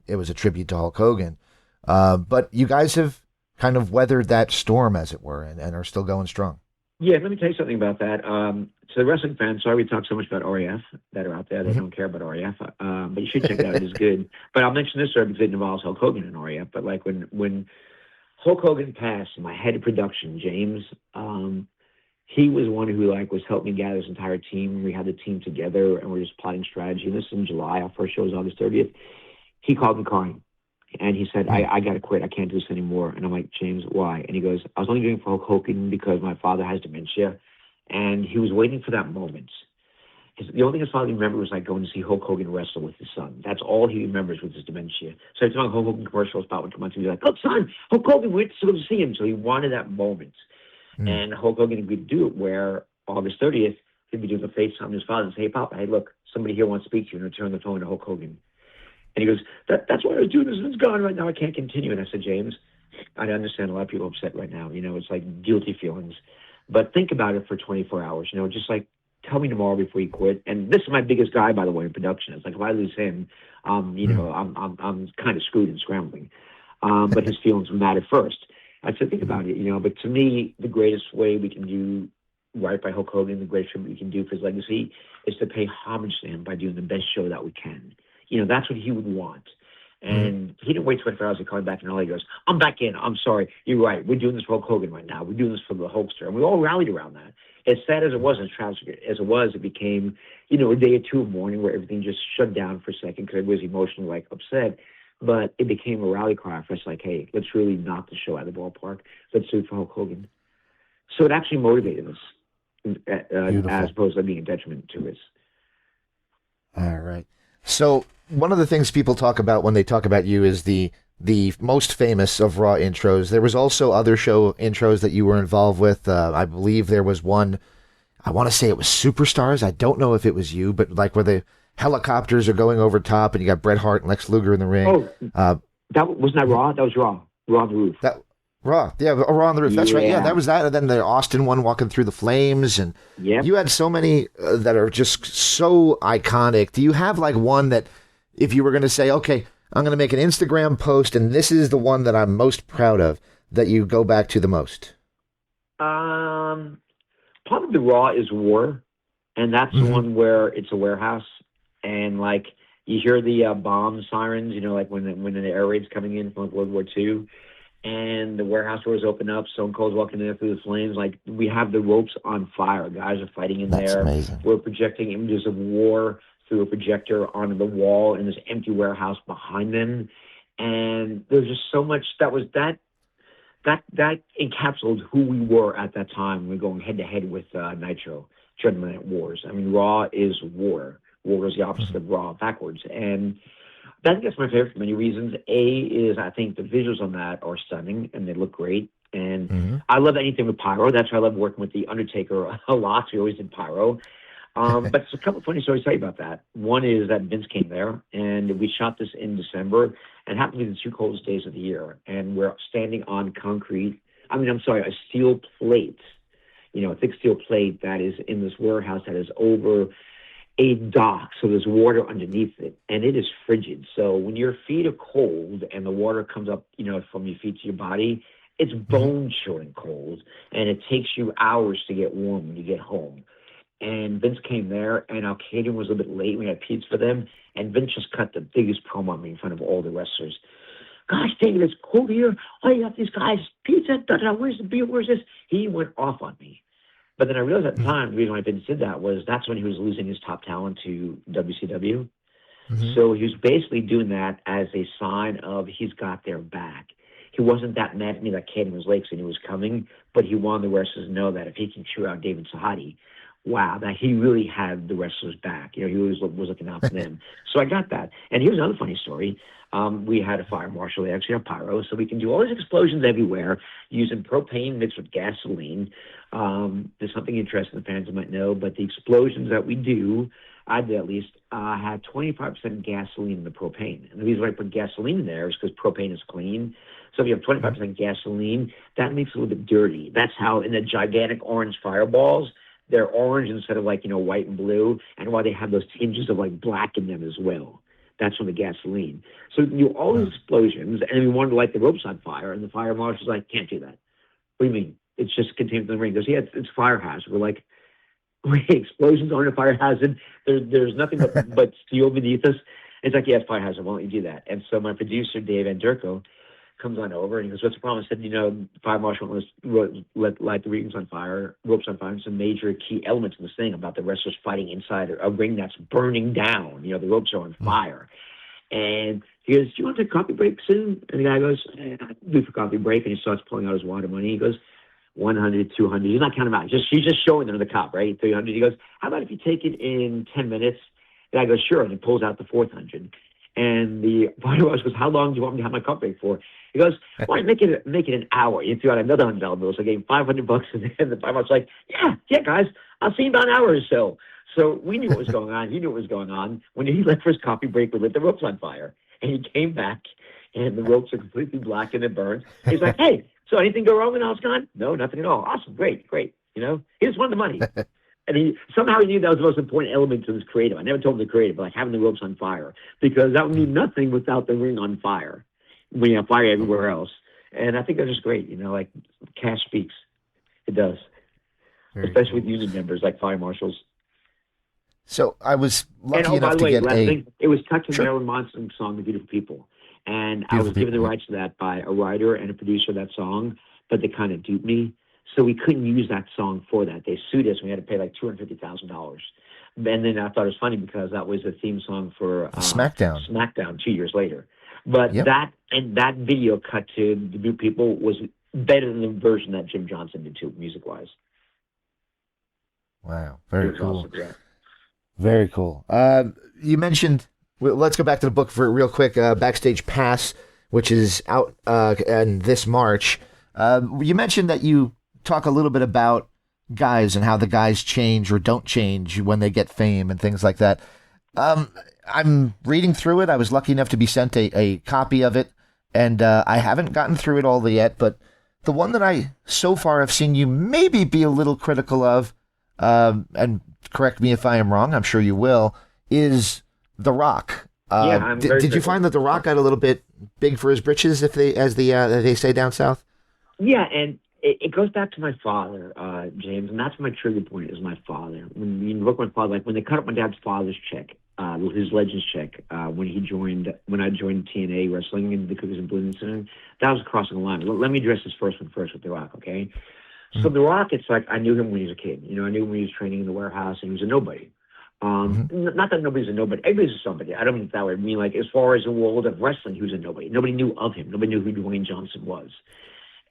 was a tribute to Hulk Hogan. But you guys have kind of weathered that storm, as it were, and are still going strong. Yeah, let me tell you something about that. To the wrestling fans, sorry we talk so much about REF that are out there. They don't care about REF, but you should check it out. It is good. But I'll mention this, sir, because it involves Hulk Hogan and REF. But like when Hulk Hogan passed, my head of production, James, he was one who was helping me gather this entire team. We had the team together, and we're just plotting strategy. And this is in July. Our first show was August 30th. He called me crying. And he said, I got to quit. I can't do this anymore. And I'm like, James, why? And he goes, I was only doing it for Hulk Hogan because my father has dementia. And he was waiting for that moment. The only thing his father remembered was going to see Hulk Hogan wrestle with his son. That's all he remembers with his dementia. So every time a Hulk Hogan commercial spot would come on, he'd be like, look, son, Hulk Hogan, we went to go to see him. So he wanted that moment. And Hulk Hogan agreed to do it, where August 30th, he'd be doing a FaceTime to his father and say, hey, Papa, hey, look, somebody here wants to speak to you, and turn the phone to Hulk Hogan. And he goes, that's why I was doing this, and it's gone right now. I can't continue. And I said, James, I understand a lot of people are upset right now. It's like guilty feelings. But think about it for 24 hours. Just like, tell me tomorrow before you quit. And this is my biggest guy, by the way, in production. It's like, if I lose him, I'm kind of screwed and scrambling. But his feelings matter first. I said, think about it, But to me, the greatest way we can do right by Hulk Hogan, the greatest thing we can do for his legacy, is to pay homage to him by doing the best show that we can. That's what he would want. And he didn't wait 24 hours to call me back in LA. He goes, I'm back in. I'm sorry. You're right. We're doing this for Hulk Hogan right now. We're doing this for the Hulkster. And we all rallied around that. As sad as it was, as tragic as it was, it became, a day or two of mourning where everything just shut down for a second because I was emotionally, upset. But it became a rally cry for us, hey, let's really knock the show out of the ballpark. Let's do it for Hulk Hogan. So it actually motivated us, as opposed to being a detriment to us. All right. So one of the things people talk about when they talk about you is the most famous of Raw intros. There was also other show intros that you were involved with. I believe there was one, I want to say it was Superstars. I don't know if it was you, but where they helicopters are going over top, and you got Bret Hart and Lex Luger in the ring. Oh, Uh, that wasn't that Raw. That was Raw. Raw on the roof. that Raw, yeah, Raw on the roof. That's right. Yeah, Yeah. that was that. And then the Austin one walking through the flames, and Yep. you had so many that are just so iconic. Do you have like one that, if you were going to say, okay, I'm going to make an Instagram post, and this is the one that I'm most proud of, that you go back to the most? Part of the Raw is War, and that's the Mhm. one where it's a warehouse, and like you hear the bomb sirens, you know, like when the air raid's coming in from like, World War II, and the warehouse doors open up, Stone Cold's walking in there through the flames. Like we have the ropes on fire, guys are fighting in That's there. amazing. We're projecting images of war through a projector onto the wall in this empty warehouse behind them, and there's just so much that encapsulated who we were at that time. We're going head to head with Nitro, Dreadman at Wars. I mean, Raw is war. War is the opposite of Raw, backwards. And I think that's my favorite for many reasons. A is I think the visuals on that are stunning and they look great. And I love anything with pyro. That's why I love working with The Undertaker a lot. We always did pyro. But there's a couple of funny stories to tell you about that. One is that Vince came there, and we shot this in December, and it happened to be the two coldest days of the year. And we're standing on concrete. A steel plate, a thick steel plate that is in this warehouse that is over a dock. So there's water underneath it, and it is frigid. So when your feet are cold and the water comes up, from your feet to your body, it's bone-chilling cold, and it takes you hours to get warm when you get home. And Vince came there, and our catering was a little bit late. We had pizza for them, and Vince just cut the biggest promo on me in front of all the wrestlers. Gosh, David, it's cold here. Oh, you got these guys, pizza, where's the beer, where's this? He went off on me. But then I realized at the time, the reason why Vince did that was that's when he was losing his top talent to WCW. So he was basically doing that as a sign of he's got their back. He wasn't that mad at me that catering was late and he was coming, but he wanted the wrestlers to know that if he can cheer out David Sahadi, wow, that he really had the wrestlers back. He always was looking out for them. So I got that. And here's another funny story. We had a fire marshal. They actually have pyro, so we can do all these explosions everywhere using propane mixed with gasoline. There's something interesting the fans might know, but the explosions that we do, I did at least, had 25% gasoline in the propane. And the reason why I put gasoline in there is because propane is clean. So if you have 25% gasoline, that makes it a little bit dirty. That's how in the gigantic orange fireballs, they're orange instead of white and blue, and why they have those tinges of black in them as well. That's from the gasoline. So you do all these explosions, and we wanted to light the ropes on fire, and the fire marshal's like, can't do that. What do you mean? It's just contained in the ring. He goes, yeah, it's fire hazard. We're like, wait, explosions aren't a fire hazard. There's nothing but steel beneath us. It's like, yeah, it's fire hazard. Why don't you do that? And so my producer, Dave Andurko, comes on over and he goes, what's the problem? I said, the fire marshal wants to light the ropes on fire. It's a major key element in this thing about the wrestlers fighting inside a ring that's burning down. The ropes are on fire. And he goes, do you want to take a coffee break soon? And the guy goes, I'll do for coffee break. And he starts pulling out his water money. He goes, 100, 200. He's not counting them out. He's just showing them the cop, right? 300. He goes, how about if you take it in 10 minutes? The guy goes, sure. And he pulls out the 400. And the fire marshal goes, how long do you want me to have my coffee break for? He goes, why make it an hour? You threw out another $100 bill. So I gave him $500, and the fire marshal's like, yeah, guys, I'll see you in about an hour or so. So we knew what was going on. He knew what was going on. When he left for his coffee break, we lit the ropes on fire. And he came back, and the ropes are completely black and it burned. He's like, hey, so anything go wrong when I was gone? No, nothing at all. Awesome, great. He just wanted the money. And he knew that was the most important element to this creative. I never told him the creative, but having the ropes on fire, because that would mean nothing without the ring on fire. When you have fire everywhere else. And I think that's just great. Cash speaks. It does. Very especially cool. with union members like fire marshals. So I was lucky enough by the to way, get last a... thing, it was tucked in Sure. Marilyn Manson's song, The Beautiful People. And I Beautiful was given the People, rights to that by a writer and a producer of that song, but they kind of duped me. So we couldn't use that song for that. They sued us, and we had to pay $250,000. And then I thought it was funny because that was the theme song for SmackDown 2 years later. But that video cut to The Beautiful People was better than the version that Jim Johnson did too, music-wise. Wow, very cool. Awesome, yeah. Very cool. You mentioned, let's go back to the book for real quick, Backstage Pass, which is out in this March. You mentioned that you talk a little bit about guys and how the guys change or don't change when they get fame and things like that. I'm reading through it. I was lucky enough to be sent a copy of it, and I haven't gotten through it all yet, but the one that I so far have seen you maybe be a little critical of, and correct me if I am wrong, I'm sure you will, is The Rock. Yeah, I'm very did you critical. find that The Rock got a little bit big for his britches, as they say down south? Yeah, and it goes back to my father, James, and that's my trigger point is my father. When you look at my father, like when they cut up my dad's father's check, his Legends check, when I joined TNA wrestling in the Cookies and Balloon incident, that was crossing the line. Let me address this first one first with The Rock, okay? So The Rock, it's like I knew him when he was a kid. I knew him when he was training in the warehouse, and he was a nobody. Not that nobody's a nobody. Everybody's a somebody. I don't mean it that way. I mean, like, as far as the world of wrestling, he was a nobody. Nobody knew of him. Nobody knew who Dwayne Johnson was.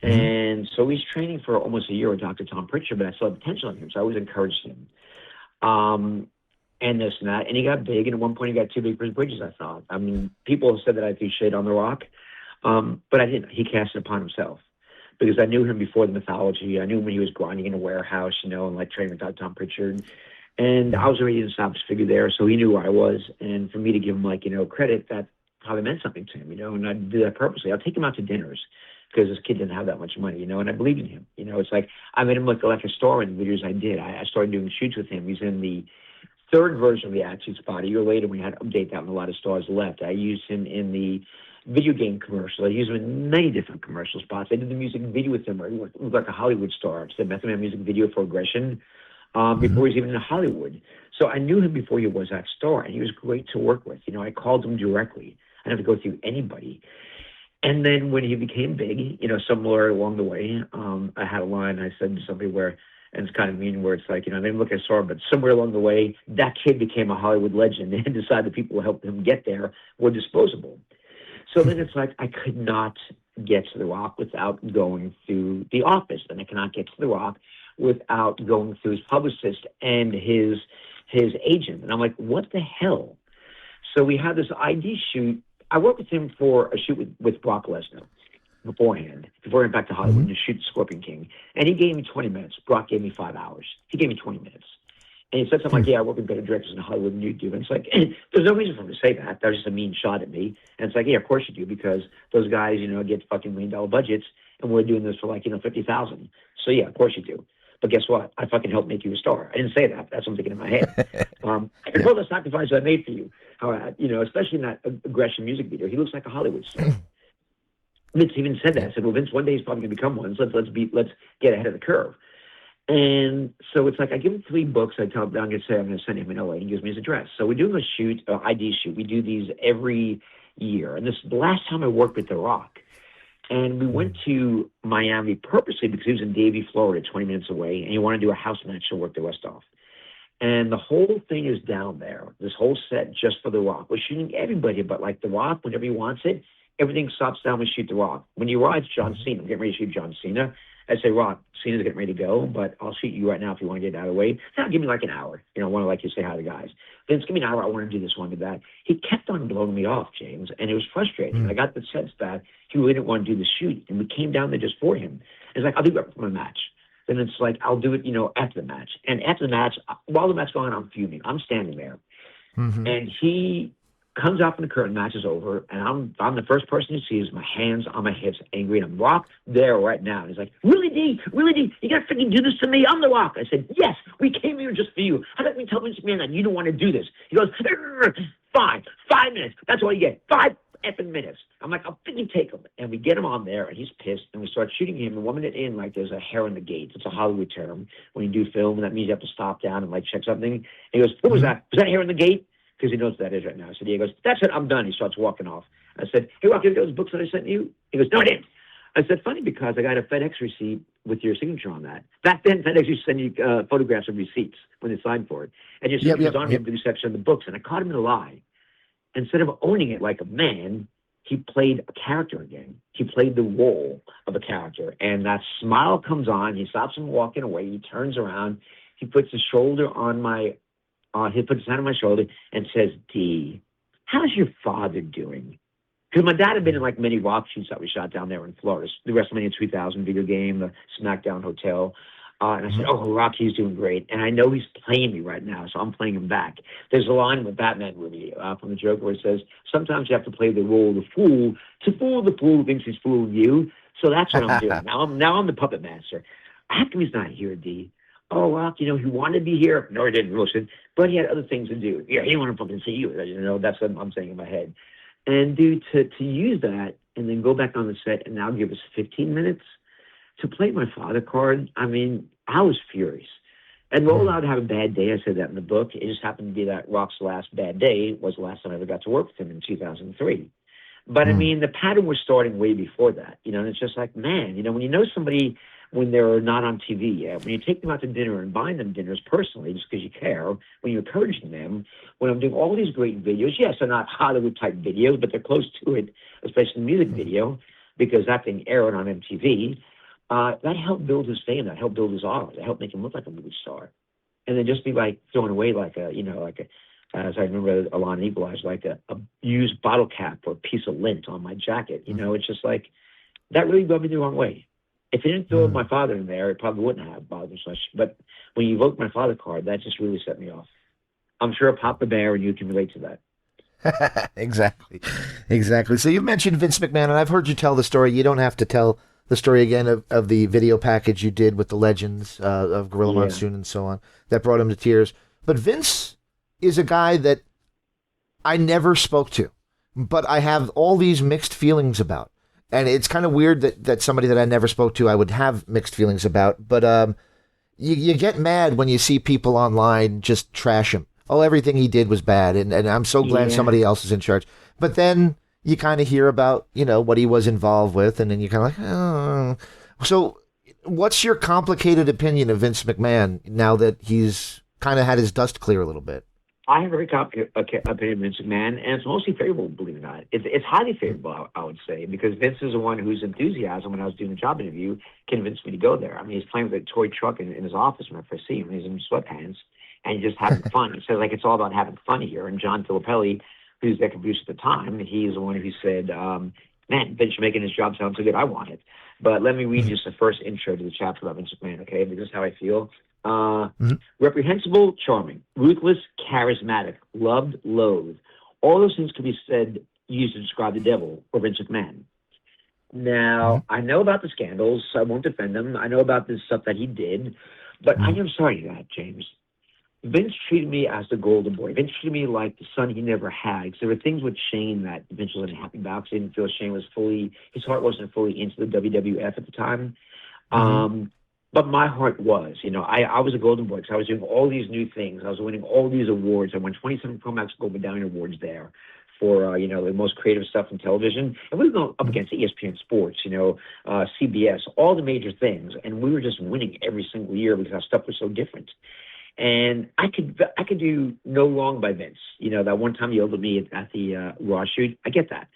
And so he's training for almost a year with Dr. Tom Pritchard, but I saw the potential in him, so I always encouraged him. And this and that. And he got big, and at one point he got too big for his bridges, I thought. I mean, people have said that I threw shade on The Rock, but I didn't. He cast it upon himself because I knew him before the mythology. I knew him when he was grinding in a warehouse, and like training with Dr. Tom Pritchard. And I was already an established figure there, so he knew who I was. And for me to give him, credit, that probably meant something to him, and I'd do that purposely. I'll take him out to dinners because this kid didn't have that much money, and I believed in him. It's like I made him look like a star in the videos I did. I started doing shoots with him. He's in the third version of the Attitude Spot. A year later, we had to update that when a lot of stars left. I used him in the video game commercial. I used him in many different commercial spots. I did the music video with him where he looked like a Hollywood star. I did Method Man music video for Aggression before he's even in Hollywood. So I knew him before he was that star, and he was great to work with. I called him directly. I didn't have to go through anybody. And then when he became big, somewhere along the way, I had a line I said to somebody and it's kind of mean, where it's like, they didn't look at star, but somewhere along the way, that kid became a Hollywood legend and decided the people who helped him get there were disposable. So then it's like I could not get to The Rock without going through the office, and I cannot get to The Rock without going through his publicist and his agent. And I'm like, what the hell? So we had this ID shoot. I worked with him for a shoot with Brock Lesnar before he went back to Hollywood to shoot Scorpion King. And he gave me 20 minutes. Brock gave me 5 hours. He gave me 20 minutes. And he said something like, yeah, I work with better directors in Hollywood than you do. And it's like, there's no reason for him to say that. That was just a mean shot at me. And it's like, yeah, of course you do, because those guys, get fucking $1 million budgets, and we're doing this for $50,000. So yeah, of course you do. But guess what? I fucking helped make you a star. I didn't say that. That's what I'm thinking in my head. I can all the sacrifices I made for you. Especially in that Aggression music video, he looks like a Hollywood star. Vince even said that. I said, well, Vince, one day he's probably going to become one. So let's get ahead of the curve. And so it's like I give him 3 books. I tell him, I'm going to say I'm going to send him an LA, and he gives me his address. So we're doing a shoot, ID shoot. We do these every year. And this is the last time I worked with The Rock. And we went to Miami purposely because he was in Davie, Florida, 20 minutes away, and he wanted to do a house match to work the West off. And the whole thing is down there, this whole set just for The Rock. We're shooting everybody, but like The Rock, whenever he wants it, everything stops down, we shoot The Rock. When you arrive, it's John Cena. I'm getting ready to shoot John Cena. I say, Rock, Cena's getting ready to go, but I'll shoot you right now if you want to get out of the way. Now, give me like an hour. I want to like you say hi to guys. Vince, give me an hour. I want to do this, want to do that. He kept on blowing me off, James, and it was frustrating. I got the sense that he really didn't want to do the shoot, and we came down there just for him. It's like, I'll do it for my match. Then it's like, I'll do it, after the match. And after the match, while the match is going on, I'm fuming. I'm standing there. And he comes out from the curtain, match is over, and I'm the first person to see is my hands on my hips, angry, and I'm Rock there right now. And he's like, really, D, you got to freaking do this to me? I'm The Rock. I said, yes, we came here just for you. How about we tell Vince McMahon that you don't want to do this? He goes, fine, 5 minutes. That's all you get, 5 effing minutes. I'm like, I'll freaking take him. And we get him on there, and he's pissed, and we start shooting him, and 1 minute in, like, there's a hair in the gate. It's a Hollywood term. When you do film, and that means you have to stop down and, like, check something. And he goes, what was that? Was that hair in the gate? Because he knows what that is right now. I said, yeah. He goes, that's it, I'm done. He starts walking off. I said, hey, Rock, you got those books that I sent you? He goes, no, I didn't. I said, funny, because I got a FedEx receipt with your signature on that. Back then, FedEx used to send you photographs of receipts when they signed for it. And your signature was on the blue section of the books. And I caught him in a lie. Instead of owning it like a man, he played a character again. He played the role of a character. And that smile comes on. He stops him walking away. He turns around. He puts his shoulder on my he puts his hand on my shoulder and says, D, how's your father doing? Because my dad had been in like many Rock shoots that we shot down there in Florida. The WrestleMania 2000 video game, the SmackDown Hotel. And I said, "Oh, Rock, he's doing great." And I know he's playing me right now, so I'm playing him back. There's a line in the Batman movie from the Joker where it says, "Sometimes you have to play the role of the fool to fool the fool who thinks he's fooling you." So that's what I'm doing. Now I'm the puppet master. How come he's not here, D? Oh, Rock, he wanted to be here. No, he didn't, listen. But he had other things to do. Yeah, he didn't want to fucking see you. That's what I'm saying in my head. And, dude, to use that and then go back on the set and now give us 15 minutes to play my father card, I mean, I was furious. And we're allowed to have a bad day. I said that in the book. It just happened to be that Rock's last bad day was the last time I ever got to work with him in 2003. But, I mean, the pattern was starting way before that, and it's just like, man, when you know somebody when they're not on TV yet, when you take them out to dinner and buy them dinners personally just because you care, when you're encouraging them, when I'm doing all these great videos, yes, they're not Hollywood-type videos, but they're close to it, especially the music video, because that thing aired on MTV. That helped build his fame. That helped build his aura. That helped make him look like a movie star. And then just be like thrown away as I remember Alon Equalize, like a used bottle cap or a piece of lint on my jacket. It's just like, that really rubbed me the wrong way. If it didn't throw my father in there, it probably wouldn't have bothered me so much. But when you evoked my father card, that just really set me off. I'm sure Papa Bear and you can relate to that. Exactly. So you've mentioned Vince McMahon, and I've heard you tell the story. You don't have to tell the story again of the video package you did with the legends of Gorilla Monsoon and so on that brought him to tears. But Vince is a guy that I never spoke to, but I have all these mixed feelings about. And it's kind of weird that somebody that I never spoke to, I would have mixed feelings about. But you get mad when you see people online just trash him. Oh, everything he did was bad. And I'm so glad somebody else is in charge. But then you kind of hear about, what he was involved with. And then you're kind of like, oh. So what's your complicated opinion of Vince McMahon now that he's kind of had his dust clear a little bit? I have a very complicated opinion of Vince McMahon, and it's mostly favorable, believe it or not. It's highly favorable, I would say, because Vince is the one whose enthusiasm, when I was doing the job interview, convinced me to go there. I mean, he's playing with a toy truck in his office when I first see him. He's in sweatpants, and he's just having fun. He says, it's all about having fun here. And John Filippelli, who's the producer at the time, he's the one who said, man, Vince, you're making his job sound so good, I want it. But let me read just the first intro to the chapter about Vince McMahon, okay? Because this is how I feel. Reprehensible, charming, ruthless, charismatic, loved, loathed. All those things could be used to describe the devil or Vince McMahon. Now, I know about the scandals, so I won't defend him. I know about this stuff that he did, but I am sorry to that, James. Vince treated me as the golden boy. Vince treated me like the son he never had. Because there were things with Shane that Vince wasn't happy about, because he didn't feel Shane was his heart wasn't fully into the WWF at the time. But my heart was, I was a golden boy because I was doing all these new things. I was winning all these awards. I won 27 Promax Gold Medallion Awards there for, the most creative stuff in television. And we were going up against ESPN Sports, CBS, all the major things. And we were just winning every single year because our stuff was so different. And I could do no wrong by Vince. That one time he yelled at me at the Raw shoot. I get that.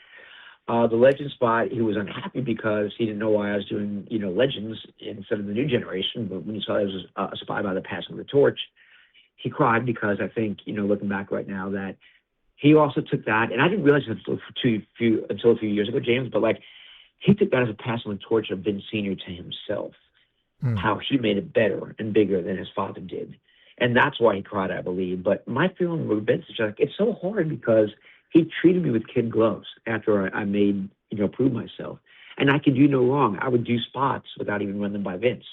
The Legend spot, he was unhappy because he didn't know why I was doing, Legends instead of the new generation. But when he saw it was a spot about the passing of the torch, he cried because I think, looking back right now, that he also took that, and I didn't realize it until a few years ago, James, but he took that as a passing of the torch of Vince Sr. to himself, how he made it better and bigger than his father did. And that's why he cried, I believe. But my feeling with Vince is it's so hard because he treated me with kid gloves after I made, prove myself. And I could do no wrong. I would do spots without even running them by Vince.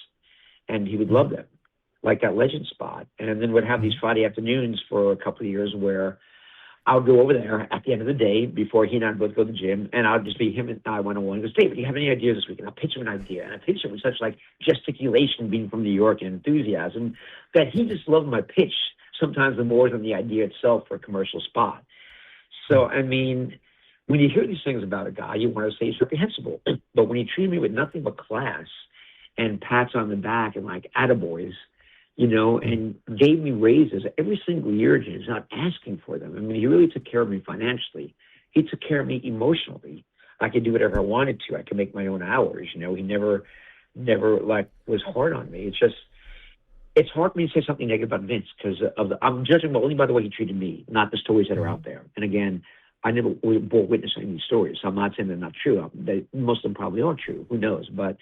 And he would love them, like that Legend spot. And then would have these Friday afternoons for a couple of years where I would go over there at the end of the day before he and I would both go to the gym, and I would just be him and I one-on-one. He goes, David, do you have any ideas this week? And I'll pitch him an idea. And I pitch him with such gesticulation, being from New York, and enthusiasm, that he just loved my pitch sometimes more than the idea itself for a commercial spot. So, I mean, when you hear these things about a guy, you want to say he's reprehensible. But when he treated me with nothing but class and pats on the back and attaboys, and gave me raises every single year, James, not asking for them. I mean, he really took care of me financially. He took care of me emotionally. I could do whatever I wanted to. I could make my own hours. He never was hard on me. It's hard for me to say something negative about Vince because I'm judging him only by the way he treated me, not the stories that are out there. And again, I never bore witness any of these stories, so I'm not saying they're not true. Most of them probably are true. Who knows? But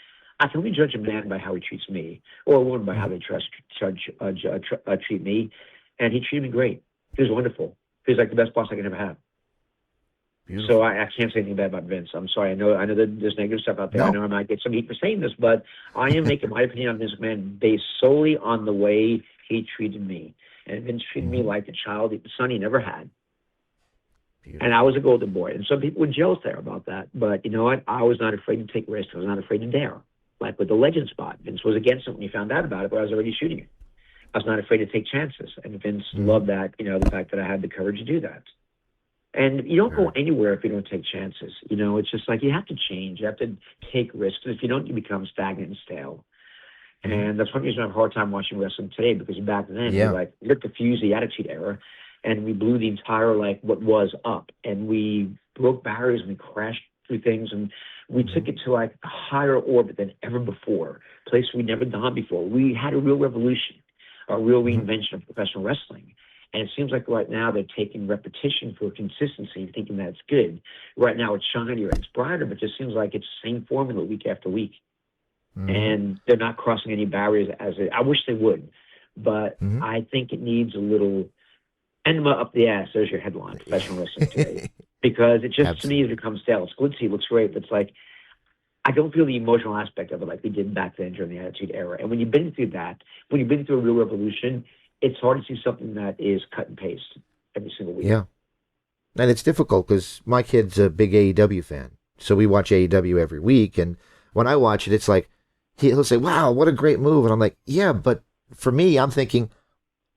I can only judge a man by how he treats me, or a woman by how they treat me. And he treated me great. He was wonderful. He was like the best boss I could ever have. Beautiful. So I can't say anything bad about Vince. I'm sorry. I know that there's negative stuff out there. No. I know I might get some heat for saying this, but I am making my opinion on Vince McMahon based solely on the way he treated me. And Vince treated me like the son he never had. Beautiful. And I was a golden boy. And some people were jealous there about that. But you know what? I was not afraid to take risks. I was not afraid to dare. Like with the legend spot. Vince was against it when he found out about it, but I was already shooting it. I was not afraid to take chances. And Vince loved that, the fact that I had the courage to do that. And you don't go anywhere if you don't take chances. It's just like you have to change. You have to take risks. If you don't, you become stagnant and stale. And that's one reason I have a hard time watching wrestling today, because back then, we lit the fuse, the Attitude Era, and we blew the entire, what was up. And we broke barriers and we crashed through things, and we took it to, a higher orbit than ever before, a place we'd never gone before. We had a real revolution, a real reinvention of professional wrestling. And it seems like right now they're taking repetition for consistency and thinking that's good. Right now it's shinier, it's brighter, but it just seems like it's the same formula week after week. And they're not crossing any barriers I wish they would. But I think it needs a little enema up the ass. There's your headline, professional wrestling today. Because it just, to me, has become stale. It's glitzy, it looks great, but it's I don't feel the emotional aspect of it like we did back then during the Attitude Era. And when you've been through that, when you've been through a real revolution, it's hard to see something that is cut and paste every single week. Yeah. And it's difficult because my kid's a big AEW fan. So we watch AEW every week. And when I watch it, it's like, he'll say, wow, what a great move. And I'm like, yeah, but for me, I'm thinking,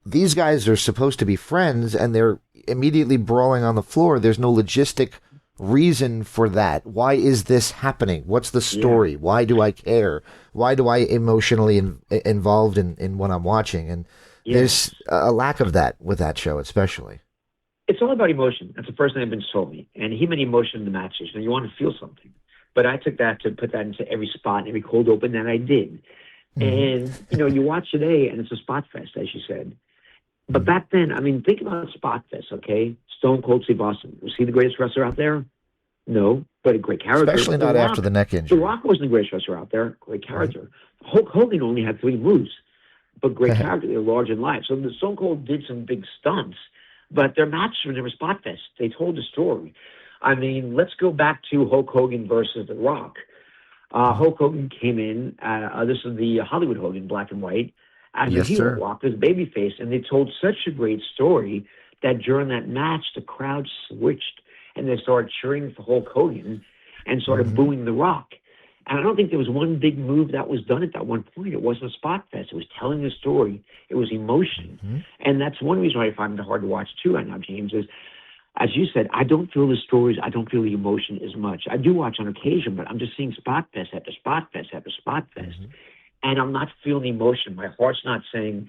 these guys are supposed to be friends and they're immediately brawling on the floor. There's no logistic reason for that. Why is this happening? What's the story? Yeah. Why do I care? Why do I emotionally involved in what I'm watching? And there's a lack of that with that show, especially. It's all about emotion. That's the first thing Vince told me. And he meant emotion in the matches. You want to feel something. But I took that to put that into every spot and every cold open that I did. And, you watch today and it's a spot fest, as you said. But back then, think about spot fest, okay? Stone Cold Steve Austin. Was he the greatest wrestler out there? No, but a great character. Especially not after the neck injury. The Rock wasn't the greatest wrestler out there. Great character. Hulk Hogan only had 3 moves, but great character. They were large in life. So the Stone Cold did some big stunts, but their matches were never spot fest. They told the story. Let's go back to Hulk Hogan versus The Rock. Hulk Hogan came in. This is the Hollywood Hogan, black and white. As a heel, Rock was babyface, and they told such a great story that during that match, the crowd switched, and they started cheering for Hulk Hogan and started booing The Rock. And I don't think there was one big move that was done at that one point. It wasn't a spot fest. It was telling a story. It was emotion. And that's one reason why I find it hard to watch, too, right now, James, is, as you said, I don't feel the stories. I don't feel the emotion as much. I do watch on occasion, but I'm just seeing spot fest after spot fest after spot fest. And I'm not feeling the emotion. My heart's not saying,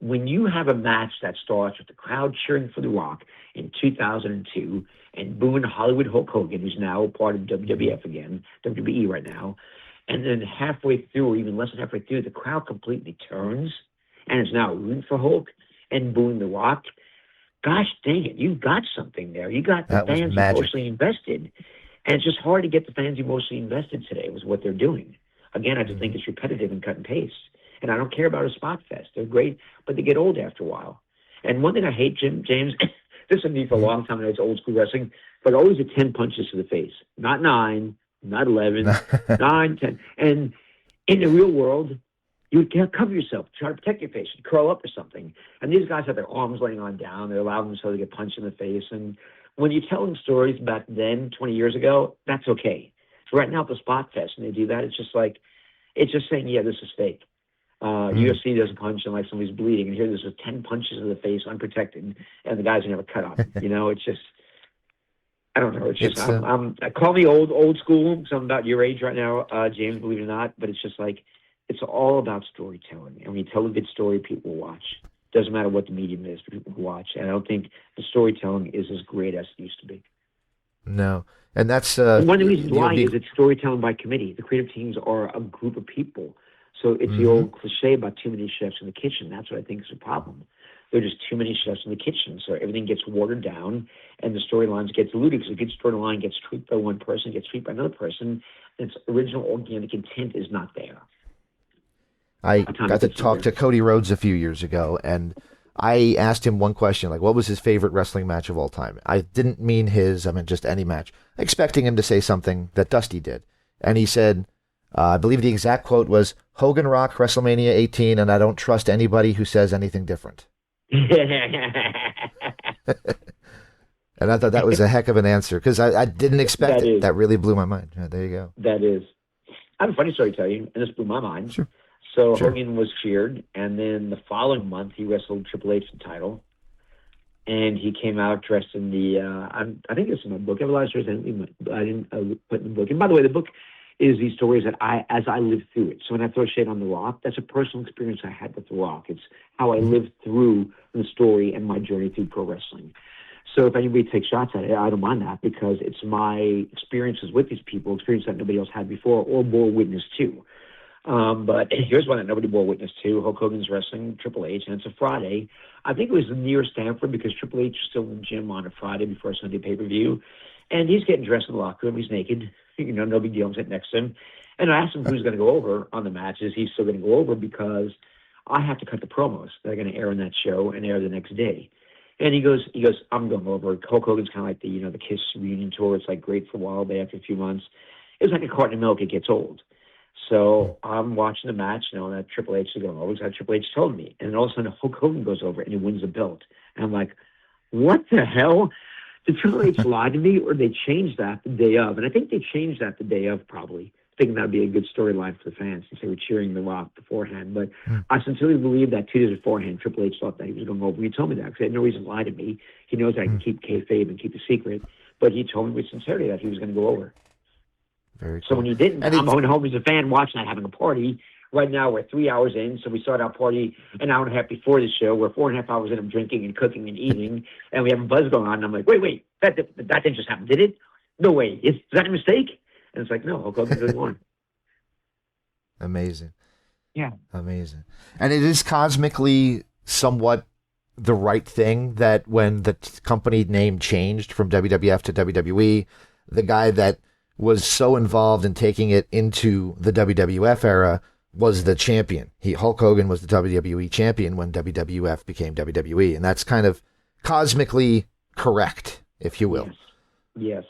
when you have a match that starts with the crowd cheering for The Rock in 2002 and booing Hollywood Hulk Hogan, who's now part of WWF again, WWE right now, and then halfway through, or even less than halfway through, the crowd completely turns and is now rooting for Hulk and booing The Rock. Gosh dang it, you got something there. You got the fans emotionally invested. And it's just hard to get the fans emotionally invested today with what they're doing. Again, I just think it's repetitive and cut and paste. And I don't care about a spot fest. They're great, but they get old after a while. And one thing I hate, James, this has been for a long time, I know it's old school wrestling, but always at 10 punches to the face. Not 9, not 11, 9, 10. And in the real world, you would cover yourself, try to protect your face, you'd curl up or something. And these guys have their arms laying on down. They're allowing themselves to get punched in the face. And when you're telling stories back then, 20 years ago, that's okay. So right now at the spot fest, and they do that, it's just saying, yeah, this is fake. UFC doesn't punch and somebody's bleeding. And here there's 10 punches in the face, unprotected, and the guys are never cut on. It's just, I don't know. It's just, call me old school, because I'm about your age right now, James, believe it or not. But it's just it's all about storytelling. And when you tell a good story, people will watch. Doesn't matter what the medium is, people will watch. And I don't think the storytelling is as great as it used to be. No. And that's one of the reasons why is it's storytelling by committee. The creative teams are a group of people. So it's the old cliche about too many chefs in the kitchen. That's what I think is a problem. There are just too many chefs in the kitchen, so everything gets watered down, and the storylines get diluted because a good storyline gets tweaked by one person, gets tweaked by another person, and its original organic intent is not there. I got to talk to Cody Rhodes a few years ago, and I asked him one question, like, what was his favorite wrestling match of all time? I didn't mean his, I meant just any match, expecting him to say something that Dusty did. And he said, I believe the exact quote was, Hogan Rock, WrestleMania 18, and I don't trust anybody who says anything different. And I thought that was a heck of an answer, because I didn't expect it. That really blew my mind. There you go. That is. I have a funny story to tell you, and this blew my mind. Sure. So Hogan was cheered, and then the following month he wrestled Triple H the title, and he came out dressed in the. I think it's in my book. I have a lot of stories I didn't put in the book. And by the way, the book is these stories that as I lived through it. So when I throw shade on The Rock, that's a personal experience I had with The Rock. It's how I lived through the story and my journey through pro wrestling. So if anybody takes shots at it, I don't mind that, because it's my experiences with these people, experience that nobody else had before or bore witness to. But here's one that nobody bore witness to. Hulk Hogan's wrestling Triple H, and it's a Friday. I think it was near Stanford, because Triple H is still in the gym on a Friday before a Sunday pay-per-view. And he's getting dressed in the locker room. He's naked. No big deal. I'm sitting next to him. And I asked him who's going to go over on the matches. He's still going to go over because I have to cut the promos that are going to air on that show and air the next day. And he goes, I'm going over. Hulk Hogan's kind of like the Kiss reunion tour. It's like great for a while, but after a few months, it's like a carton of milk. It gets old. So I'm watching the match, knowing that Triple H is going over. That's how Triple H told me. And then all of a sudden, Hulk Hogan goes over and he wins the belt. And I'm like, what the hell? Did Triple H lie to me, or they changed that the day of? And I think they changed that the day of, probably, thinking that would be a good storyline for the fans since they were cheering The Rock beforehand. But I sincerely believe that 2 days beforehand, Triple H thought that he was going over. He told me that because he had no reason to lie to me. He knows I can keep kayfabe and keep the secret. But he told me with sincerity that he was going to go over. Very cool. So when he didn't, I'm going home as a fan watching that, having a party. Right now, we're 3 hours in, so we start our party an hour and a half before the show. We're 4.5 hours in of drinking and cooking and eating, and we have a buzz going on. And I'm like, wait, that didn't just happen, did it? No way. Is that a mistake? And it's like, no, Hulk Hogan really won. Amazing. Yeah. Amazing. And it is cosmically somewhat the right thing that when the company name changed from WWF to WWE, the guy that was so involved in taking it into the WWF era was the champion. Hulk Hogan was the WWE champion when WWF became WWE, and that's kind of cosmically correct, if you will. Yes.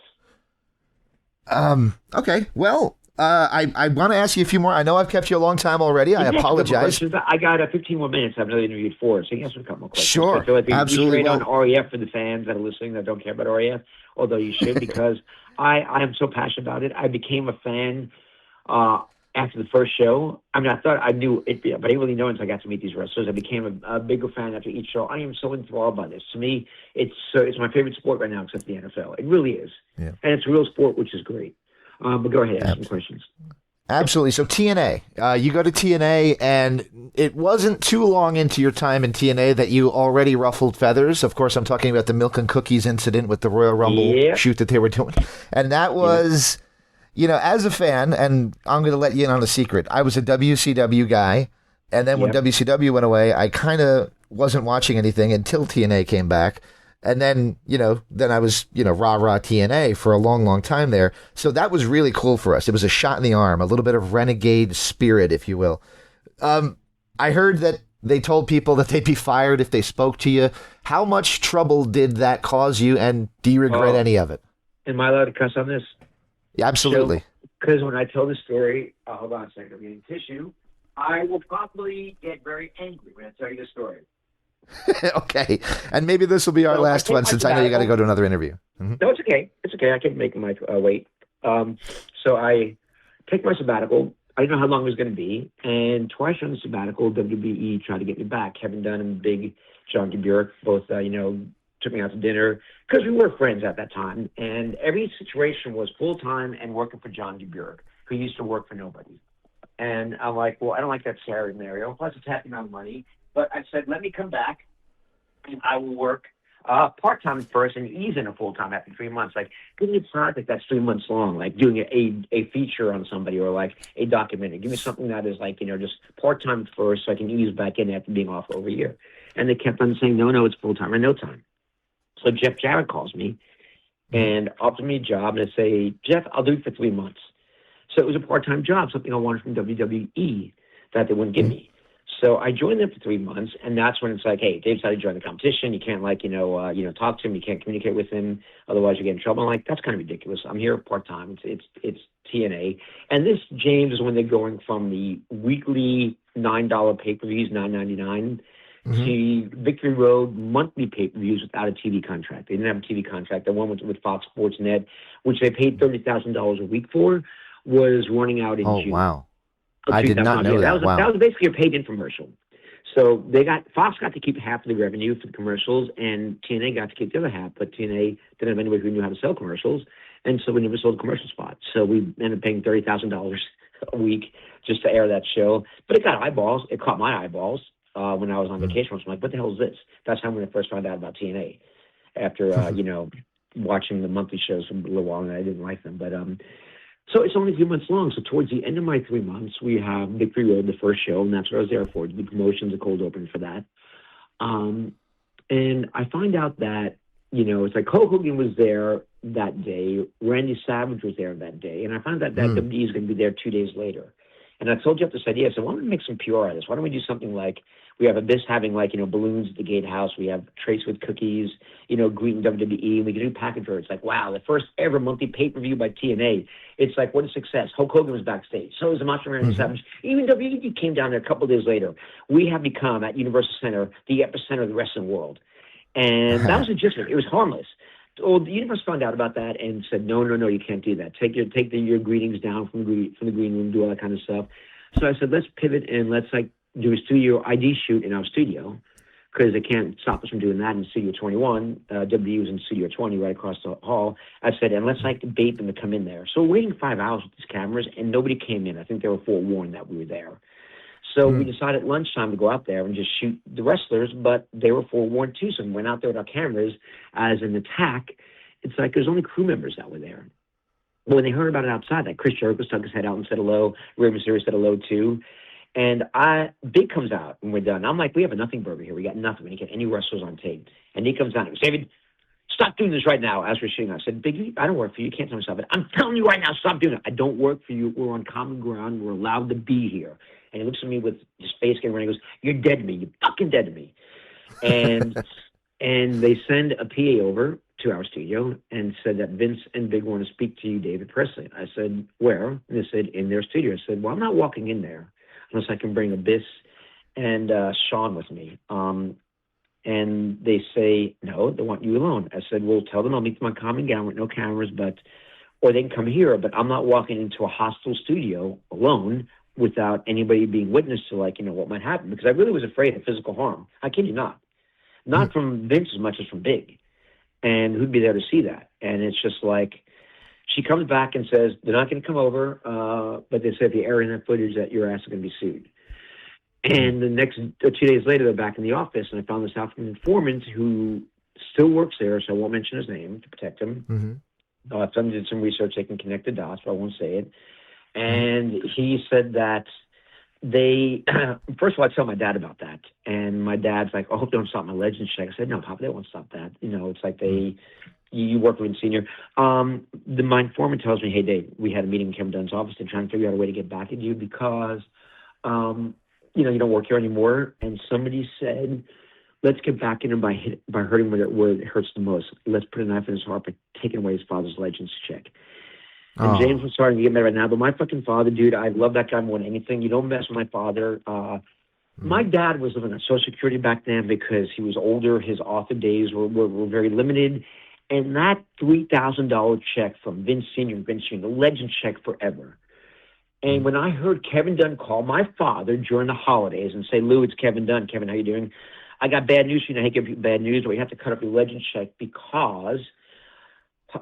Okay. Well, I want to ask you a few more. I know I've kept you a long time already. I apologize. I got 15 more minutes. I've really interviewed 4, so you can ask me a couple more questions. Sure. I feel like absolutely. We on REF for the fans that are listening that don't care about REF, although you should, because I am so passionate about it. I became a fan after the first show. I mean, I thought I knew it, but I didn't really know until I got to meet these wrestlers. I became a bigger fan after each show. I am so enthralled by this. To me, it's my favorite sport right now, except the NFL. It really is. Yeah. And it's a real sport, which is great. But go ahead, ask some questions. Absolutely. So TNA, you go to TNA, and it wasn't too long into your time in TNA that you already ruffled feathers. Of course, I'm talking about the milk and cookies incident with the Royal Rumble shoot that they were doing. And that was, as a fan, and I'm going to let you in on a secret, I was a WCW guy. And then when WCW went away, I kind of wasn't watching anything until TNA came back. And then, then I was, rah-rah TNA for a long, long time there. So that was really cool for us. It was a shot in the arm, a little bit of renegade spirit, if you will. I heard that they told people that they'd be fired if they spoke to you. How much trouble did that cause you, and do you regret any of it? Am I allowed to cuss on this? Yeah, absolutely. Because when I tell the story, hold on a second, I'm getting tissue. I will probably get very angry when I tell you the story. Okay. And maybe this will be our last one, since I know you got to go to another interview. Mm-hmm. No, it's okay. It's okay. I can make my wait. So I take my sabbatical. I didn't know how long it was going to be. And twice on the sabbatical, WWE tried to get me back. Kevin Dunn and Big John Burek both, took me out to dinner because we were friends at that time. And every situation was full-time and working for John Burek, who used to work for nobody. And I'm like, well, I don't like that scenario. Plus, it's half the amount of money. But I said, let me come back, and I will work part-time first and ease into full-time after 3 months. Like, give me a project that's 3 months long, like doing a feature on somebody or, like, a documentary. Give me something that is, like, just part-time first so I can ease back in after being off for over a year. And they kept on saying, no, it's full-time or no time. So Jeff Jarrett calls me and offers me a job, and I say, Jeff, I'll do it for 3 months. So it was a part-time job, something I wanted from WWE that they wouldn't give me. So I joined them for 3 months, and that's when it's like, hey, Dave's had to join the competition. You can't talk to him. You can't communicate with him. Otherwise, you get in trouble. I'm like, that's kind of ridiculous. I'm here part-time. It's TNA. And this, James, is when they're going from the weekly $9 pay-per-views, $9.99, to Victory Road monthly pay-per-views without a TV contract. They didn't have a TV contract. The one with Fox Sports Net, which they paid $30,000 a week for, was running out in June. Oh, wow. I did not know that. That was basically a paid infomercial. So Fox got to keep half of the revenue for the commercials, and TNA got to keep the other half. But TNA didn't have anybody who knew how to sell commercials, and so we never sold a commercial spot. So we ended up paying $30,000 a week just to air that show. But it got eyeballs. It caught my eyeballs when I was on vacation. So I'm like, what the hell is this? That's how when I first found out about TNA. After watching the monthly shows for a little while, and I didn't like them, but so it's only 3 months long. So towards the end of my 3 months, we have Victory Road, the first show, and that's what I was there for. The promotion's a cold open for that. And I find out that, it's like Hulk Hogan was there that day. Randy Savage was there that day. And I found out that WWE is going to be there 2 days later. And I told Jeff this idea. I said, why don't we make some PR out of this? Why don't we do something like we have Abyss having balloons at the gatehouse. We have Trace with cookies, greeting WWE. And we can do package where it's like, wow, the first ever monthly pay-per-view by TNA. It's like, what a success. Hulk Hogan was backstage. So was the Macho Man Savage. Even WWE came down there a couple of days later. We have become, at Universal Center, the epicenter of the wrestling world. And that was a gist. It was harmless. Well, the universe found out about that and said, no, you can't do that. Take your greetings down from the green room, do all that kind of stuff. So I said, let's pivot and let's do a studio ID shoot in our studio, because they can't stop us from doing that in Studio 21. W was in Studio 20 right across the hall. I said, and let's bait them to come in there. So we're waiting 5 hours with these cameras, and nobody came in. I think they were forewarned that we were there. So we decided at lunchtime to go out there and just shoot the wrestlers, but they were forewarned too. So we went out there with our cameras as an attack. It's like there's only crew members that were there. But when they heard about it outside, Chris Jericho stuck his head out and said hello. Rey Mysterio said hello too. And Big comes out when we're done. I'm like, we have a nothing burger here. We got nothing. We didn't get any wrestlers on tape. And he comes down and goes, David, stop doing this right now. As we're shooting, I said, Big, I don't work for you. You can't tell me something. I'm telling you right now, stop doing it. I don't work for you. We're on common ground. We're allowed to be here. And he looks at me with his face getting ready. He goes, you're dead to me. You're fucking dead to me. And and they send a PA over to our studio and said that Vince and Big want to speak to you, David Presley. I said, where? And they said, in their studio. I said, well, I'm not walking in there unless I can bring Abyss and Sean with me. And they say, no, they want you alone. I said, well, tell them I'll meet them on common ground with no cameras, or they can come here, but I'm not walking into a hostile studio alone without anybody being witness to what might happen, because I really was afraid of physical harm. I kid you not. Not from Vince as much as from Big. And who'd be there to see that? And it's just she comes back and says, they're not going to come over, but they said if you air in that footage that your ass is going to be sued. And the next 2 days later, they're back in the office, and I found this out from an informant who still works there, so I won't mention his name to protect him. Some did some research, they can connect the dots, but I won't say it. And he said that they, first of all, I tell my dad about that. And my dad's like, I hope they don't stop my Legends check. I said, no, Papa, they won't stop that. It's like you work with Senior. My informant tells me, hey, Dave, we had a meeting in Kevin Dunn's office. They're trying to figure out a way to get back at you because, you don't work here anymore. And somebody said, let's get back at him by hurting where it hurts the most. Let's put a knife in his heart by taking away his father's Legends check. And James was starting to get mad right now, but my fucking father, dude, I love that guy more than anything. You don't mess with my father. My dad was living on Social Security back then because he was older. His author days were very limited. And that $3,000 check from Vince Sr. and Vince Jr., the legend check forever. And when I heard Kevin Dunn call my father during the holidays and say, Lou, it's Kevin Dunn. Kevin, how you doing? I got bad news for you. I hate to give you bad news, but you have to cut up your legend check because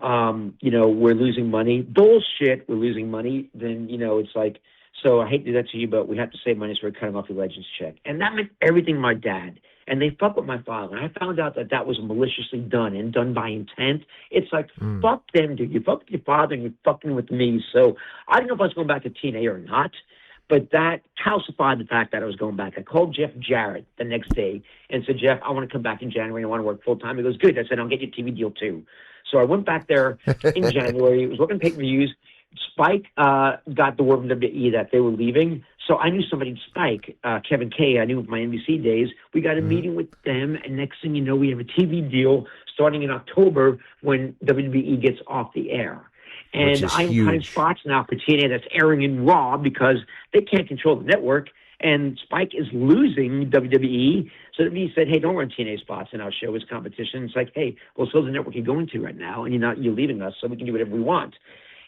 we're losing money. Bullshit, we're losing money. Then, it's like, so I hate to do that to you, but we have to save money, so we're cutting off your Legends check. And that meant everything to my dad. And they fuck with my father. And I found out that was maliciously done and done by intent. It's like, fuck them, dude. You fuck with your father and you're fucking with me. So I don't know if I was going back to TNA or not, But that calcified the fact that I was going back. I called Jeff Jarrett the next day and said, Jeff, I want to come back in January. I want to work full time. He goes, good. I said, I'll get you a TV deal too. So I went back there in January. I was working pay-per-views. Spike got the word from WWE that they were leaving. So I knew somebody in Spike, Kevin Kay, I knew with my NBC days. We got a meeting with them, and next thing you know, we have a TV deal starting in October when WWE gets off the air. And I'm cutting spots now for TNA that's airing in Raw because they can't control the network, and Spike is losing WWE. So WWE said, hey, don't run TNA spots in our show as competition. It's like, hey, well, so's the network you're going to right now, and you're leaving us, so we can do whatever we want.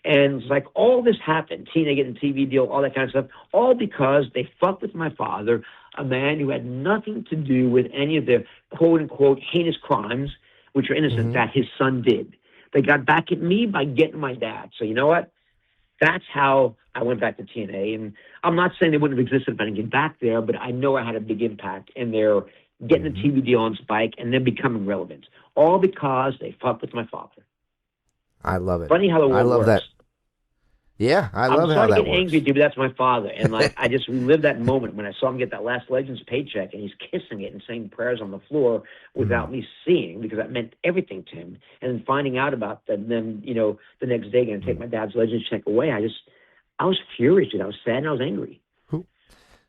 And it's like all this happened, TNA getting a TV deal, all that kind of stuff, all because they fucked with my father, a man who had nothing to do with any of the quote-unquote heinous crimes, which are innocent, that his son did. They got back at me by getting my dad. So you know what? That's how I went back to TNA. And I'm not saying they wouldn't have existed if I didn't get back there, but I know I had a big impact in their getting a TV deal on Spike and then becoming relevant, all because they fucked with my father. I love it. Funny how the world works. That. Yeah, I love how that works. I'm sorry to get angry, dude, but that's my father. And like, I just relived that moment when I saw him get that last Legends paycheck and he's kissing it and saying prayers on the floor without me seeing, because that meant everything to him. And then finding out about that, and then, you know, the next day going to take my dad's Legends check away. I was furious, dude. I was sad and I was angry.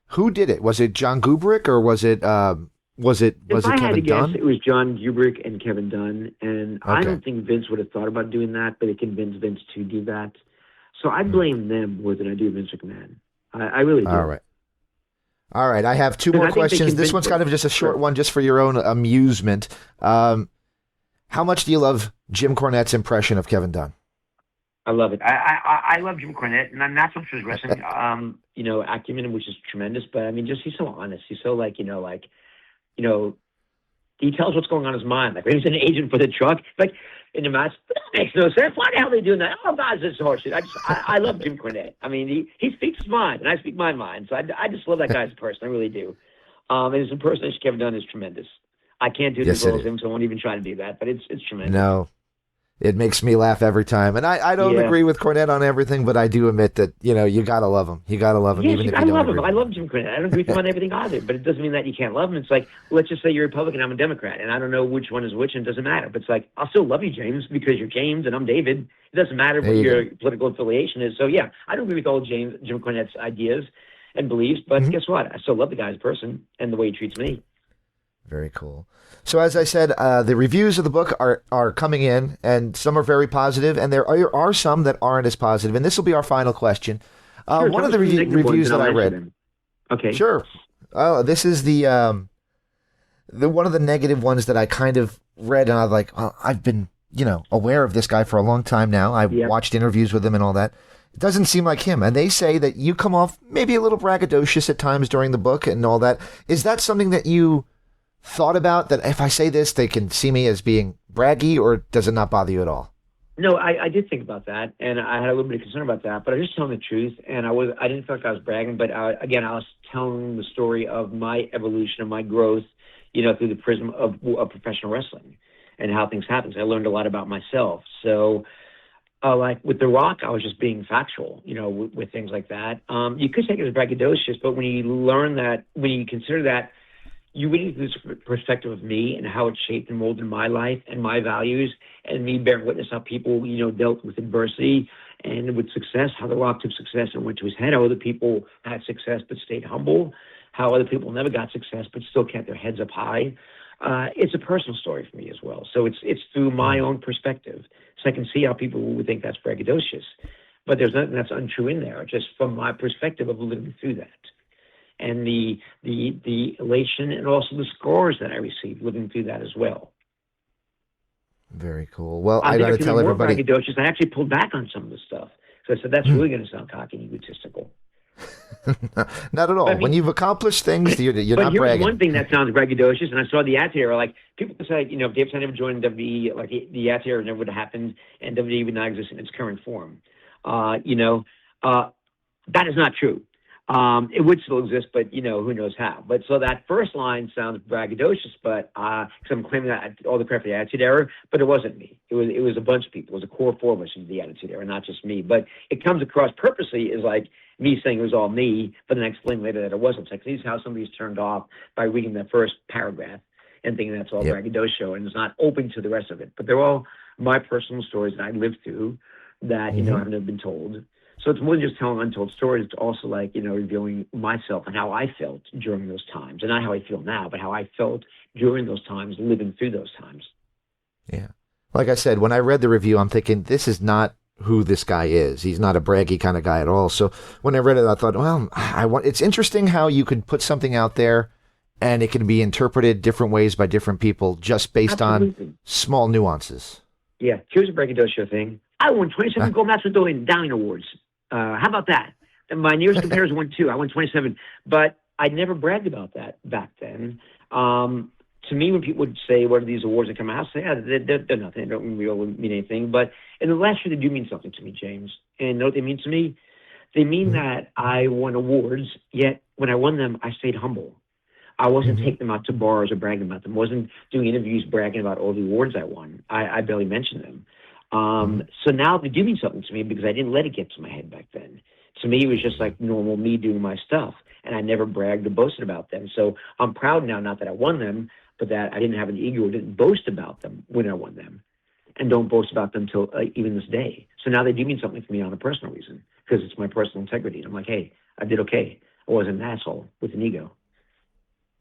Who did it? Was it John Gubrick or was it Kevin Dunn? If I had to guess, it was John Gubrick and Kevin Dunn. And I don't think Vince would have thought about doing that, but it convinced Vince to do that. So I blame them more than I do Vince McMahon. I really do. All right. I have two more questions. This one's kind of just a short one, just for your own amusement. How much do you love Jim Cornette's impression of Kevin Dunn? I love it. I love Jim Cornette, and I'm not so much for his wrestling, acumen, which is tremendous. But I mean, just he's so honest. He's so he tells what's going on in his mind. Like when he's an agent for the truck, like in the match, that makes no sense. Why the hell are they doing that? Oh, God, this is horseshit. I love Jim Cornette. I mean, he speaks his mind, and I speak my mind. So I just love that guy as a person. I really do. And his impersonation Kevin Dunn is tremendous. I can't do as well as him, so I won't even try to do that. But it's tremendous. No. It makes me laugh every time. And I don't agree with Cornette on everything, but I do admit that, you got to love him. You got to love him, even if you don't agree. I love Jim Cornette. I don't agree with him on everything either, but it doesn't mean that you can't love him. It's like, let's just say you're a Republican, I'm a Democrat, and I don't know which one is which, and it doesn't matter. But it's like, I'll still love you, James, because you're James and I'm David. It doesn't matter what your political affiliation is. So, yeah, I don't agree with all Jim Cornette's ideas and beliefs, but guess what? I still love the guy as a person and the way he treats me. Very cool. So as I said, the reviews of the book are coming in, and some are very positive, and there are some that aren't as positive. And this will be our final question. One of the reviews that I read. Okay. Sure. This is the one of the negative ones that I kind of read, and I was like, I've been aware of this guy for a long time now. I've watched interviews with him and all that. It doesn't seem like him. And they say that you come off maybe a little braggadocious at times during the book and all that. Is that something that you thought about, that if I say this, they can see me as being braggy, or does it not bother you at all? No, I did think about that, and I had a little bit of concern about that, but I was just telling the truth, and I didn't feel like I was bragging, but again, I was telling the story of my evolution, of my growth, through the prism of professional wrestling and how things happen. So I learned a lot about myself. So, like with The Rock, I was just being factual, with things like that. You could take it as braggadocious, but when you consider that, you really get this perspective of me and how it shaped and molded my life and my values, and me bearing witness how people, dealt with adversity and with success, how The Rock took success and went to his head, how other people had success but stayed humble, how other people never got success but still kept their heads up high. It's a personal story for me as well. So it's through my own perspective. So I can see how people would think that's braggadocious, but there's nothing that's untrue in there, just from my perspective of living through that. And the elation and also the scores that I received living through that as well. Very cool. Well, I got to tell everybody. Braggadocious. I actually pulled back on some of the stuff. So I said, that's really going to sound cocky and egotistical. Not at all. I mean, when you've accomplished things, you're not bragging. But one thing that sounds braggadocious, and I saw the Attitude Era, like, people say, if Dave never joined WWE, like, the Attitude Era never would have happened, and WWE would not exist in its current form. That is not true. It would still exist, but who knows how. But so that first line sounds braggadocious, but because I'm claiming that all the credit for the Attitude Era, but it wasn't me. It was a bunch of people. It was a core four of us in the Attitude Era, not just me. But it comes across purposely as like me saying it was all me, but then explaining later that it wasn't. It's like this is how somebody's turned off by reading the first paragraph and thinking that's all braggadocio and is not open to the rest of it. But they're all my personal stories that I lived through that have never been told. So it's more than just telling untold stories. It's also like, revealing myself and how I felt during those times. And not how I feel now, but how I felt during those times, living through those times. Yeah. Like I said, when I read the review, I'm thinking, this is not who this guy is. He's not a braggy kind of guy at all. So when I read it, I thought, well, it's interesting how you could put something out there and it can be interpreted different ways by different people just based on small nuances. Yeah. Here's a braggadocio thing. I won 27 gold Master Downing Awards. How about that? And my nearest competitors won 2. I won 27. But I never bragged about that back then. To me, when people would say, what are these awards that come out? I say, they're nothing. They don't really mean anything. But in the last year, they do mean something to me, James. And you know what they mean to me? They mean that I won awards, yet when I won them, I stayed humble. I wasn't taking them out to bars or bragging about them. I wasn't doing interviews bragging about all the awards I won. I barely mentioned them. So now they do mean something to me because I didn't let it get to my head back then. To me, it was just like normal me doing my stuff, and I never bragged or boasted about them. So I'm proud now, not that I won them, but that I didn't have an ego or didn't boast about them when I won them, and don't boast about them till even this day. So now they do mean something to me on a personal reason because it's my personal integrity. And I'm like, hey, I did okay. I wasn't an asshole with an ego.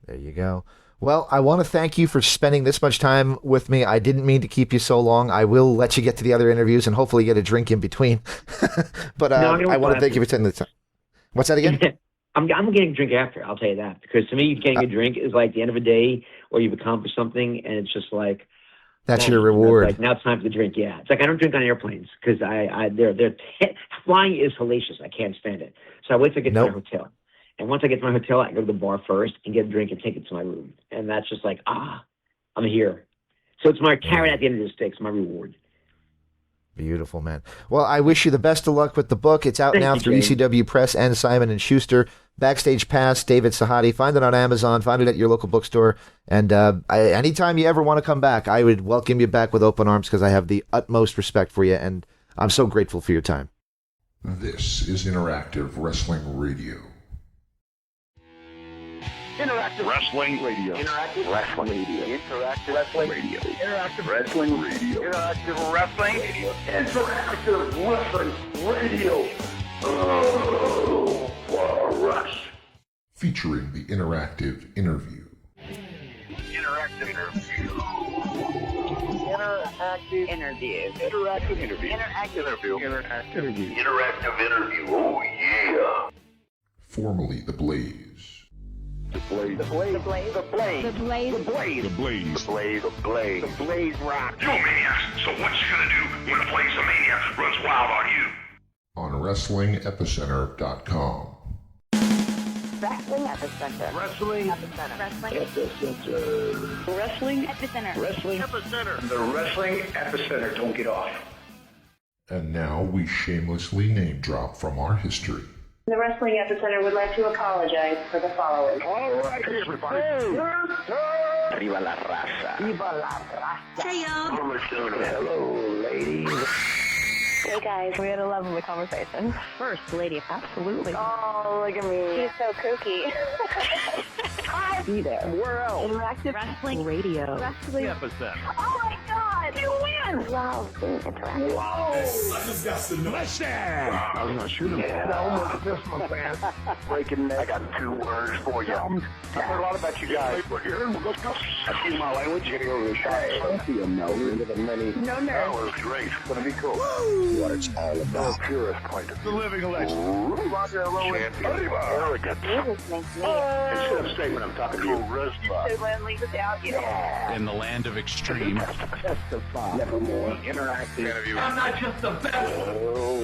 There you go. Well, I want to thank you for spending this much time with me. I didn't mean to keep you so long. I will let you get to the other interviews and hopefully get a drink in between. But I want to thank you for taking the time. What's that again? I'm getting a drink after, I'll tell you that. Because to me, getting a drink is like the end of a day where you've accomplished something, and it's just like... That's your reward. Like, now it's time for the drink, yeah. It's like I don't drink on airplanes because flying is hellacious. I can't stand it. So I wait till I get to my hotel. And once I get to my hotel, I go to the bar first and get a drink and take it to my room. And that's just like, I'm here. So it's my carrot at the end of the stick. It's my reward. Beautiful, man. Well, I wish you the best of luck with the book. It's out now through ECW Press and Simon & Schuster. Backstage Pass, David Sahadi. Find it on Amazon. Find it at your local bookstore. And anytime you ever want to come back, I would welcome you back with open arms because I have the utmost respect for you. And I'm so grateful for your time. This is Interactive Wrestling Radio. Interactive Wrestling Radio. Interactive Wrestling Radio. Interactive Wrestling Radio. Interactive Wrestling Radio. Interactive Wrestling Radio. Interactive Wrestling Radio. Oh, Rush. Featuring the interactive interview. Interactive interview. Interactive interview. Interactive interview. Interactive interview. Interactive interview. Interactive interview. Oh, yeah. Formerly The Blaze. The Blaze. The Blaze. The Blaze. The Blaze. The Blaze. The Blaze. The Blaze. The Blaze. The Blaze. The Blaze rock. You a maniac, so what you gonna do when a Blaze of Maniac runs wild on you? On WrestlingEpicenter.com. Wrestling Epicenter. Wrestling Epicenter. Wrestling Epicenter. Wrestling Epicenter. Wrestling Epicenter. The Wrestling Epicenter. Don't get off. And now we shamelessly name drop from our history. The Wrestling Epicenter would like to apologize for the following. All right, everybody. Viva la raza. Viva la raza. Hey, y'all. Hello, ladies. Hey, guys. We had a lovely conversation. First lady. Absolutely. Oh, look at me. She's so kooky. Be there. Where else? Interactive Wrestling Radio. Wrestling Epicenter. Oh, my God. You win. Love being interactive. Whoa. I just got some mustache. I was going to shoot him. Yeah, I almost missed my pants. Breaking neck. I got 2 words for you. I heard a lot about you guys. I see my language. You're going to go to the shop. See them now. We're into the many. No nerves. That was great. It's going to be cool. Woo. What it's all about. The purest point of the living legend. Champion. Arrogant. Jesus makes me. Instead of statement, I'm talking to you. Charisma. So lonely without you. Yeah. In the land of extreme. Testify. Nevermore. Interactive. Interview. I'm not just the best.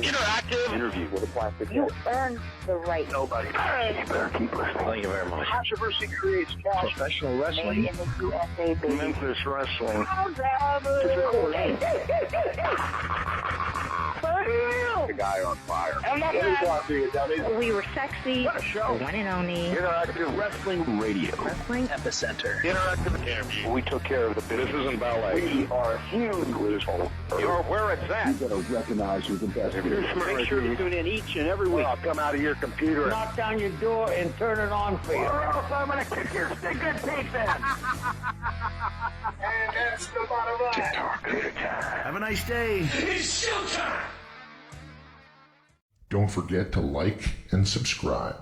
Interactive. Interview with a plastic You head. earned the right. Nobody. You better keep listening. Thank you very much. Controversy creates cash. Professional wrestling. Made in the USA, baby. Memphis wrestling. The guy on fire. I'm not going to talk to you, dummy. We were sexy. What a show. The one and only. Interactive Wrestling Radio. Wrestling Epicenter. Interactive interview. We took care of the business. This isn't ballet. We are huge with this whole. You're where it's at. You better recognize who's the best. Make sure to tune in each and every week. I'll come out of your computer. Knock down your door and turn it on for you. Or else I'm going to kick your stinking teeth in. And that's the bottom line. Have a nice day. It's showtime! Don't forget to like and subscribe.